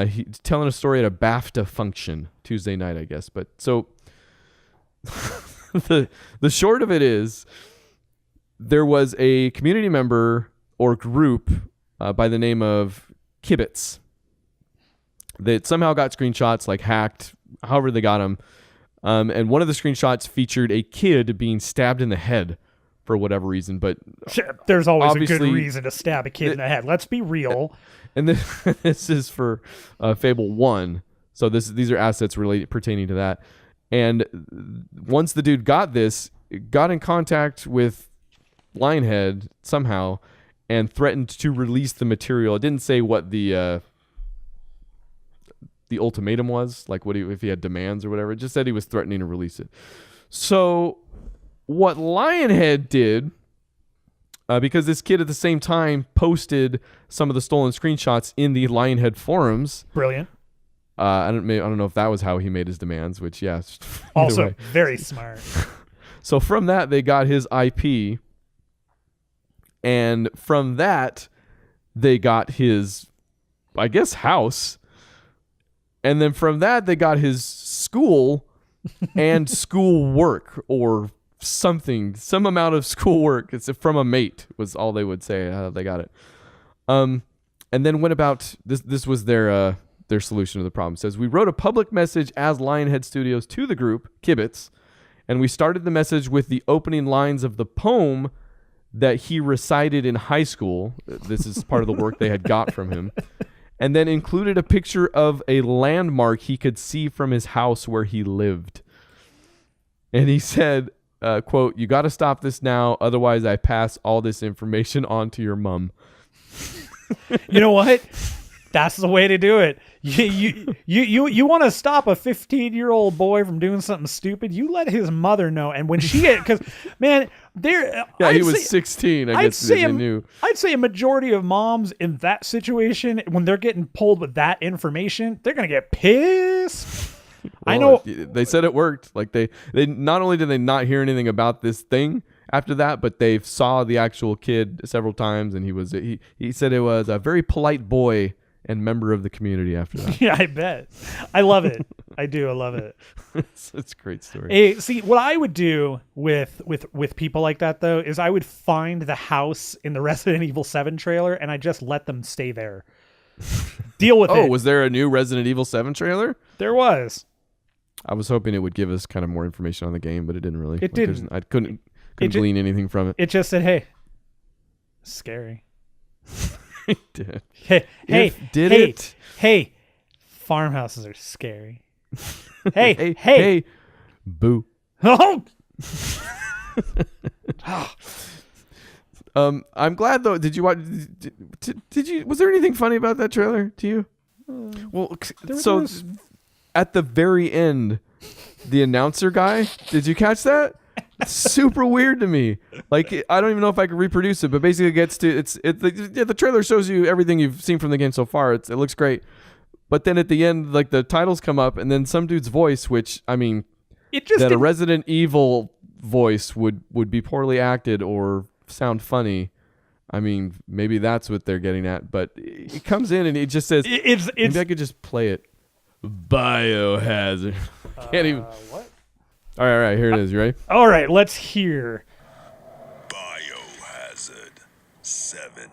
He's telling a story at a BAFTA function Tuesday night, I guess. But so the short of it is, there was a community member or group by the name of Kibitz that somehow got screenshots, like hacked, however they got them. And one of the screenshots featured a kid being stabbed in the head for whatever reason. But there's always a good reason to stab a kid in the head. Let's be real. And this is for Fable 1. So these are assets pertaining to that. And once the dude got in contact with Lionhead somehow and threatened to release the material. It didn't say what the ultimatum was, like if he had demands or whatever. It just said he was threatening to release it. So what Lionhead did, because this kid at the same time posted some of the stolen screenshots in the Lionhead forums. Brilliant. I don't know if that was how he made his demands, which also very smart. So from that they got his IP. And from that, they got his, I guess, house. And then from that, they got his school and school work or something, some amount of school work. It's from a mate was all they would say. They got it. And then went about, this was their solution to the problem. It says, we wrote a public message as Lionhead Studios to the group, Kibitz, and we started the message with the opening lines of the poem that he recited in high school. This is part of the work they had got from him. and then included a picture of a landmark he could see from his house where he lived. And he said, quote, "You got to stop this now, otherwise I pass all this information on to your mom." You know what? That's the way to do it. You want to stop a 15-year-old boy from doing something stupid? You let his mother know, and when she get, because man, there. Yeah, he was 16. I guess they knew. I'd say a majority of moms in that situation, when they're getting pulled with that information, they're gonna get pissed. Well, I know. They said it worked. Like they not only did they not hear anything about this thing after that, but they saw the actual kid several times, and he said it was a very polite boy and member of the community after that. Yeah, I bet. I love it. I do. I love it. It's a great story. Hey, see, what I would do with people like that, though, is I would find the house in the Resident Evil 7 trailer, and I just let them stay there. Deal with it. Oh, was there a new Resident Evil 7 trailer? There was. I was hoping it would give us kind of more information on the game, but it didn't really. It didn't. I couldn't glean anything from it. It just said, "Hey, scary." It did. Hey, farmhouses are scary. Hey, boo. Oh. I'm glad though. Did you watch? Did you? Was there anything funny about that trailer to you? Well, so at the very end, the announcer guy. Did you catch that? Super weird to me. Like, I don't even know if I could reproduce it, but basically it gets to the trailer shows you everything you've seen from the game so far. It looks great, but then at the end, like the titles come up, and then some dude's voice, which I mean, a Resident Evil voice would be poorly acted or sound funny. I mean, maybe that's what they're getting at, but it comes in and it just says, maybe I could just play it. Biohazard. Can't even. What? All right, here it is. You ready? All right, let's hear. Biohazard 7.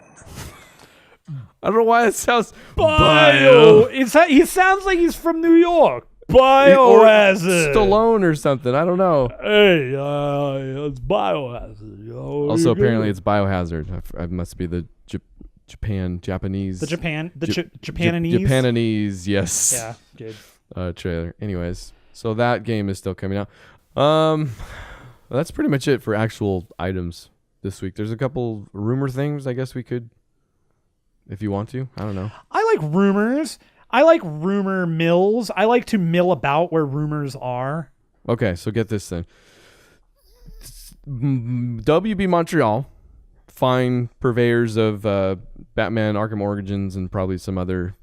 I don't know why it sounds Bio. He sounds like he's from New York. Biohazard. Stallone or something. I don't know. Hey, it's Biohazard. Also, apparently, it's Biohazard. I must be the Japanese. Japanese, yes. Yeah, good. Trailer. Anyways, so that game is still coming out. That's pretty much it for actual items this week. There's a couple rumor things. I guess we could, if you want to. I don't know. I like rumors. I like rumor mills. I like to mill about where rumors are. Okay, so get this then. WB Montreal, fine purveyors of Batman Arkham Origins and probably some other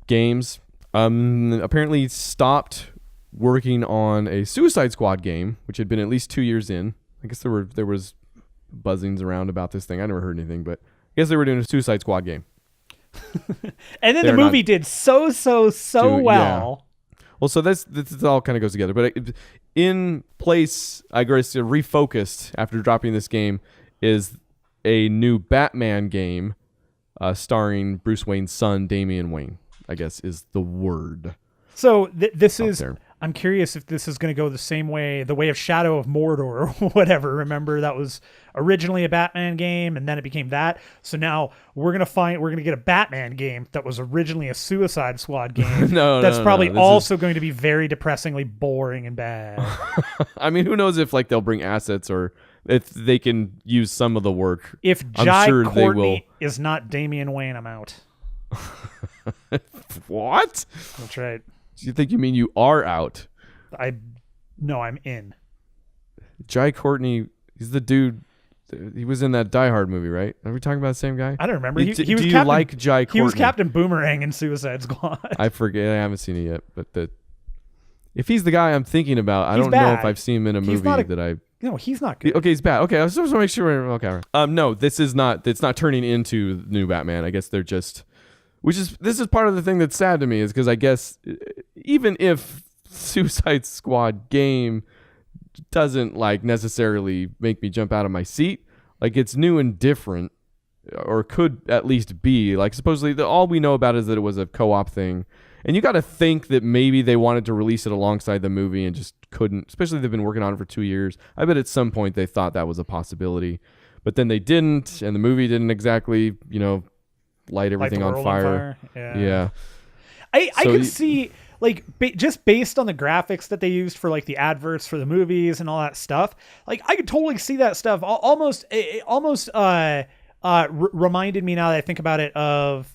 games, apparently stopped working on a Suicide Squad game, which had been at least 2 years in. I guess there was buzzings around about this thing. I never heard anything, but I guess they were doing a Suicide Squad game. And then the movie did so well. Yeah. Well, so this all kind of goes together. But in place, I guess, refocused after dropping this game is a new Batman game starring Bruce Wayne's son, Damian Wayne, I guess is the word. So this is... There. I'm curious if this is going to go the same way, the way of Shadow of Mordor or whatever. Remember, that was originally a Batman game, and then it became that. So now we're going to get a Batman game that was originally a Suicide Squad game. That's probably also going to be very depressingly boring and bad. I mean, who knows if they'll bring assets or if they can use some of the work. If Jai Courtney is not Damian Wayne, I'm out. What? That's right. You mean you are out? No, I'm in. Jai Courtney, he's the dude. He was in that Die Hard movie, right? Are we talking about the same guy? I don't remember. He was do you like Jai Courtney? He was Captain Boomerang in Suicide Squad. I forget. I haven't seen it yet. But if he's the guy I'm thinking about, I don't know if I've seen him in a movie that I... No, he's not good. Okay, he's bad. Okay, I just want to make sure. Okay. No, this is not... It's not turning into new Batman. I guess they're just... This is part of the thing that's sad to me is because I guess even if Suicide Squad game doesn't necessarily make me jump out of my seat, it's new and different, or could at least be. Supposedly all we know about is that it was a co-op thing, and you got to think that maybe they wanted to release it alongside the movie and just couldn't. Especially they've been working on it for 2 years. I bet at some point they thought that was a possibility, but then they didn't, and the movie didn't exactly light everything the on world fire. Yeah. I So could see like just based on the graphics that they used for like the adverts for the movies and all that stuff. Like I could totally see that stuff. Almost reminded me, now that I think about it, of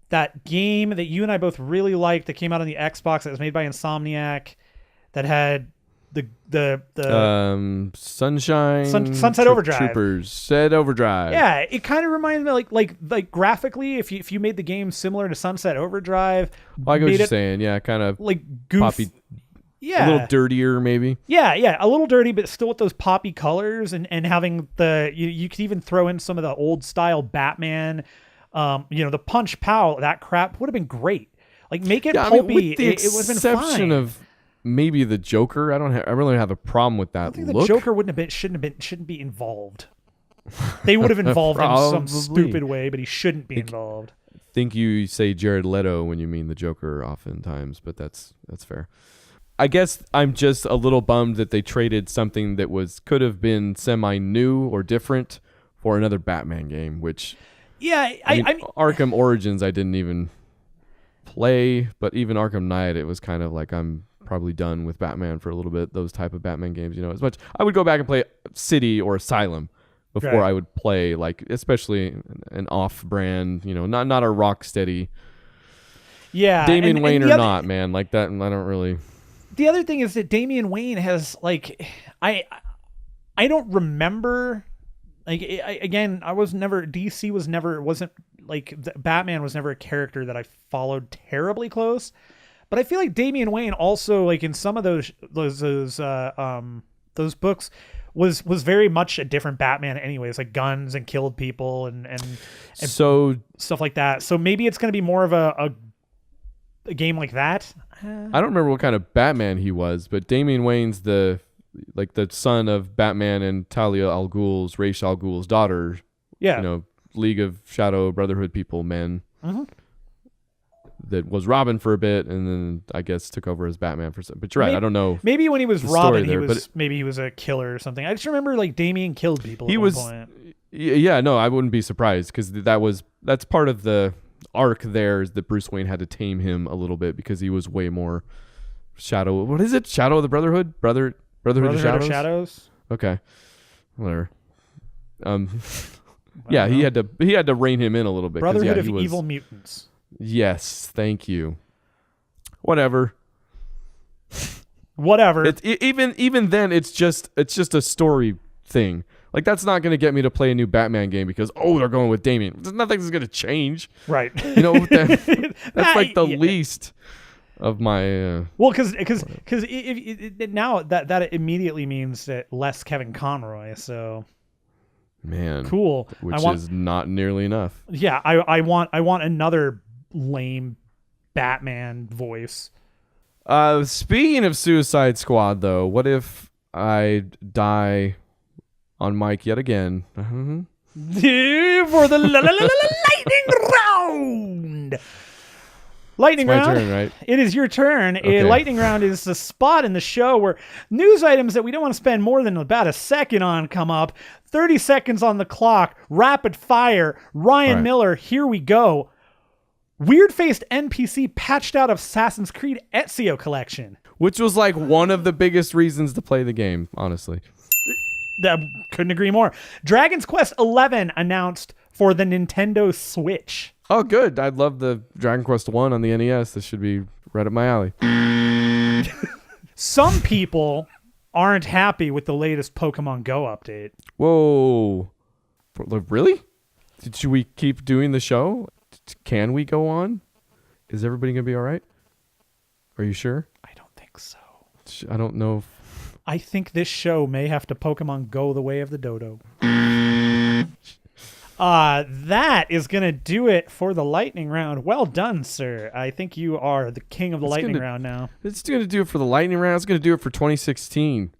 that game that you and I both really liked that came out on the Xbox that was made by Insomniac that had the Sunset Overdrive. Troopers said Overdrive. Yeah, it kind of reminded me like graphically, if you made the game similar to Sunset Overdrive, I get what you're saying. Yeah, kind of like goof, poppy. Yeah, a little dirtier maybe. Yeah, a little dirty, but still with those poppy colors and having you could even throw in some of the old style Batman, the punch pow, that crap would have been great. Like make it pulpy. With the it would have been exception fine. of maybe the Joker. I really have a problem with that. I think look. the Joker shouldn't be involved. They would have involved him some stupid way, but he shouldn't be involved. I think you say Jared Leto when you mean the Joker oftentimes, but that's fair. I guess I'm just a little bummed that they traded something that could have been semi-new or different for another Batman game, which I mean, Arkham Origins I didn't even play, but even Arkham Knight, it was kind of like I'm probably done with Batman for a little bit. Those type of Batman games, as much I would go back and play City or Asylum before I would play, like, especially an off-brand, not a Rocksteady. Yeah, Damian Wayne or not, man, like that. I don't really. The other thing is that Damian Wayne has like I don't remember. Like DC wasn't like Batman was never a character that I followed terribly close. But I feel like Damian Wayne also, like in some of those books, was very much a different Batman anyways, like guns and killed people and so stuff like that. So maybe it's going to be more of a game like that. I don't remember what kind of Batman he was, but Damian Wayne's the son of Batman and Talia al Ghul's, Ra's al Ghul's daughter. Yeah. League of Shadow Brotherhood people, men. Mm-hmm. That was Robin for a bit, and then I guess took over as Batman for some. But you're right, I don't know. Maybe when he was Robin, he was a killer or something. I just remember like Damian killed people. One point. Yeah, no, I wouldn't be surprised because that's part of the arc. There is that Bruce Wayne had to tame him a little bit because he was way more Shadow. What is it? Shadow of the Brotherhood? Brotherhood of Shadows. Okay, whatever. Yeah, he had to rein him in a little bit. Brotherhood of Evil Mutants. Yes, thank you. Whatever. Even then, it's just a story thing. Like that's not going to get me to play a new Batman game because they're going with Damian. Nothing's going to change. Right. That's like the least of my. Well, because now that immediately means that less Kevin Conroy. So. Man. Cool. Which is not nearly enough. Yeah, I want another lame Batman voice. Speaking of Suicide Squad, though, what if I die on mic yet again? For the lightning round. Lightning round. My turn, right? It is your turn. Okay. Lightning round is the spot in the show where news items that we don't want to spend more than about a second on come up. 30 seconds on the clock. Rapid fire. Ryan Miller, here we go. Weird-faced NPC patched out of Assassin's Creed Ezio collection. Which was like one of the biggest reasons to play the game, honestly. That couldn't agree more. Dragon's Quest XI announced for the Nintendo Switch. Oh, good. I love the Dragon Quest 1 on the NES. This should be right up my alley. Some people aren't happy with the latest Pokemon Go update. Whoa. Really? Should we keep doing the show? Can we go on? Is everybody going to be all right? Are you sure? I don't think so. I don't know. I think this show may have to Pokemon Go the way of the dodo. That is going to do it for the lightning round. Well done, sir. I think you are the king of the lightning round now. It's going to do it for the lightning round. It's going to do it for 2016.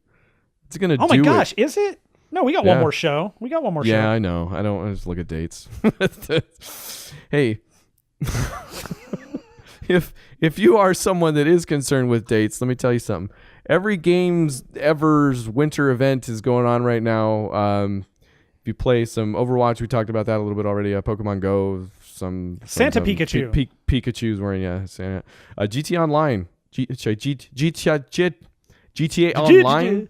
It's going to do it. Oh my gosh, is it? No, we got one more show. Show. Yeah, I know. I just look at dates. Hey, if you are someone that is concerned with dates, let me tell you something. Every Games Ever's winter event is going on right now. If you play some Overwatch, we talked about that a little bit already. Pokemon Go, some Santa Pikachu. Pikachu's wearing Santa. GTA Online. GTA Online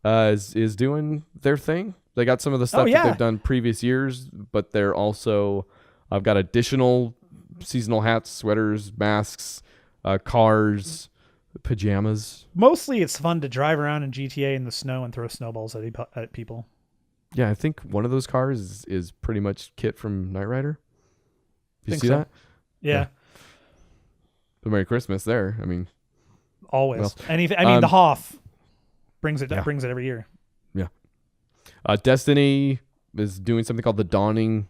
is doing their thing. They got some of the stuff that they've done previous years, but they're also I've got additional seasonal hats, sweaters, masks, cars, pajamas. Mostly it's fun to drive around in GTA in the snow and throw snowballs at people. Yeah, I think one of those cars is pretty much Kit from Knight Rider. You see that? Yeah. So Merry Christmas there. I mean, always. Well, anything. I mean, the Hoff brings it every year. Yeah. Destiny is doing something called the Dawning.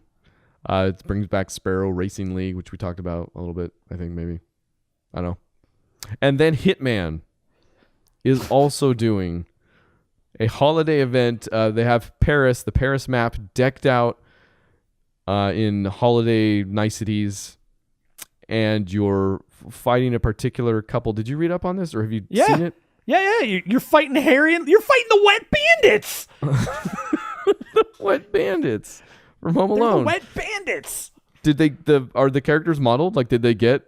It brings back Sparrow Racing League, which we talked about a little bit. I think maybe. I don't know. And then Hitman is also doing a holiday event. They have Paris, the Paris map, decked out in holiday niceties, and you're fighting a particular couple. Did you read up on this, or have you seen it? Yeah. You're fighting you're fighting the Wet Bandits. The Wet Bandits from Home Alone. The Wet Bandits. Did are the characters modeled? Like, did they get?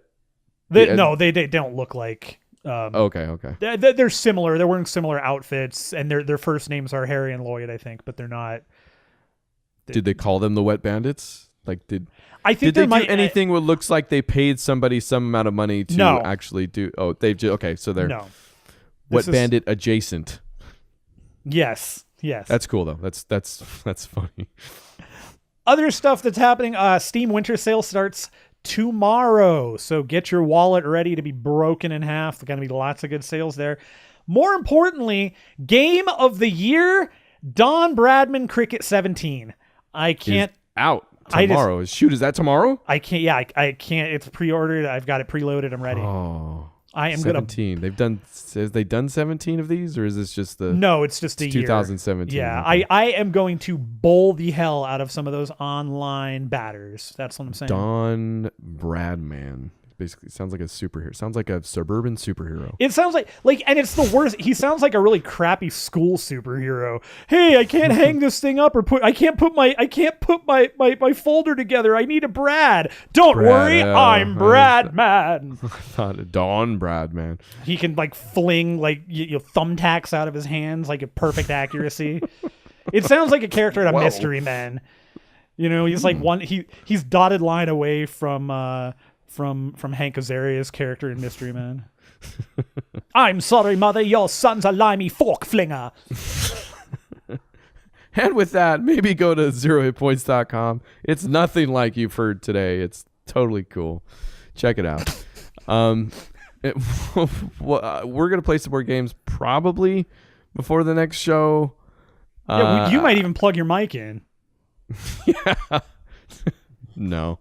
No, they don't look like. Okay. They're similar. They're wearing similar outfits, and their first names are Harry and Lloyd, I think, but they're not. Did they call them the Wet Bandits? Like, I think did they do anything what looks like they paid somebody some amount of money to actually do? Oh, they've just okay. So they're Wet Bandit adjacent. Yes. That's cool though. That's funny. Other stuff that's happening. Steam Winter Sale starts tomorrow, so get your wallet ready to be broken in half. There's going to be lots of good sales there. More importantly, Game of the Year, Don Bradman Cricket 17. I can't. Is out tomorrow. Is that tomorrow? I can't. Yeah, I can't. It's pre-ordered. I've got it preloaded. I'm ready. Oh, I am 17. Have they done 17 of these, or is this just the? No, it's just a 2017. Year. Yeah, okay. I am going to bowl the hell out of some of those online batters. That's what I'm saying. Don Bradman. Basically, sounds like a superhero. Sounds like a suburban superhero. It sounds like, and it's the worst. He sounds like a really crappy school superhero. Hey, I can't hang this thing up, or I can't put my folder together. I need a Brad. Don't worry, I'm Bradman. I thought Don Bradman. He can fling thumbtacks out of his hands like a perfect accuracy. It sounds like a character in a Mystery Men. He's he's dotted line away from Hank Azaria's character in Mystery Men. I'm sorry, mother, your son's a limey fork flinger. And with that, maybe go to 0HITPOINTS.com. It's nothing like you've heard today. It's totally cool. Check it out. We're going to play some more games probably before the next show. Yeah, you might even plug your mic in. Yeah. No.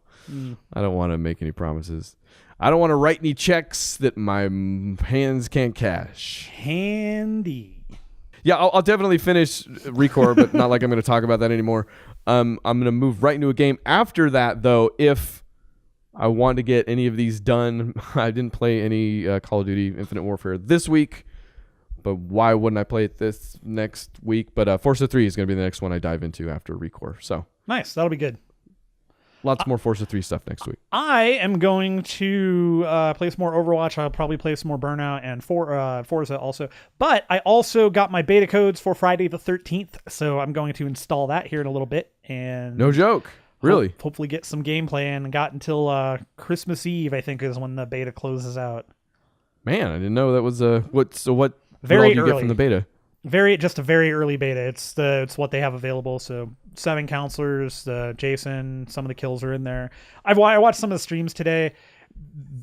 I don't want to make any promises. I don't want to write any checks that my hands can't cash. Handy. Yeah, I'll definitely finish Recore, but not like I'm going to talk about that anymore. I'm going to move right into a game. After that, though, if I want to get any of these done, I didn't play any Call of Duty Infinite Warfare this week, but why wouldn't I play it this next week? But Forza 3 is going to be the next one I dive into after Recore. So nice. That'll be good. Lots more Forza 3 stuff next week. I am going to play some more Overwatch. I'll probably play some more Burnout and Forza also. But I also got my beta codes for Friday the 13th, so I'm going to install that here in a little bit. And no joke. Really? Hopefully get some gameplay in. And got until Christmas Eve, I think, is when the beta closes out. Man, I didn't know that was what very all do you early. get from the beta? Just a very early beta. It's what they have available. So 7 counselors, Jason, some of the kills are in there. I watched some of the streams today.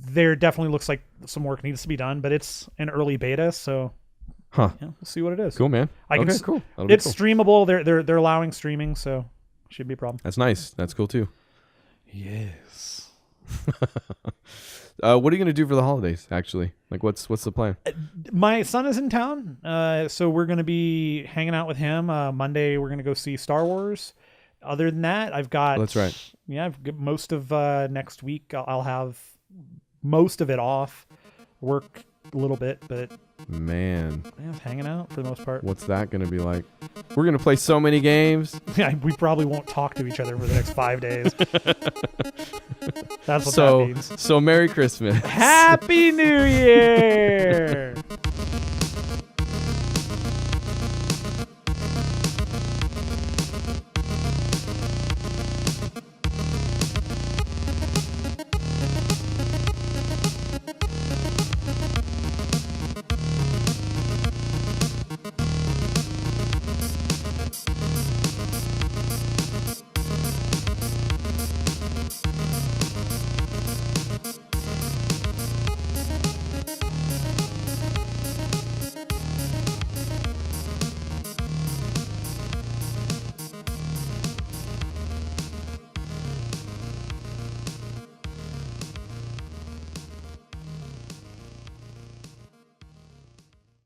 There definitely looks like some work needs to be done, but it's an early beta, so we'll see what it is. Cool, man. Cool. It's streamable. They're allowing streaming, so should be a problem. That's nice. That's cool too. Yes. What are you going to do for the holidays, actually? What's the plan? My son is in town, so we're going to be hanging out with him. Monday, we're going to go see Star Wars. Other than that, I've got... That's right. Yeah, I've got most of next week. I'll have most of it off. Work a little bit, but Man, Yeah, hanging out for the most part. what's that going to be like? We're going to play so many games. Yeah, we probably won't talk to each other for the next 5 days. That's what that means. So Merry Christmas. Happy New Year!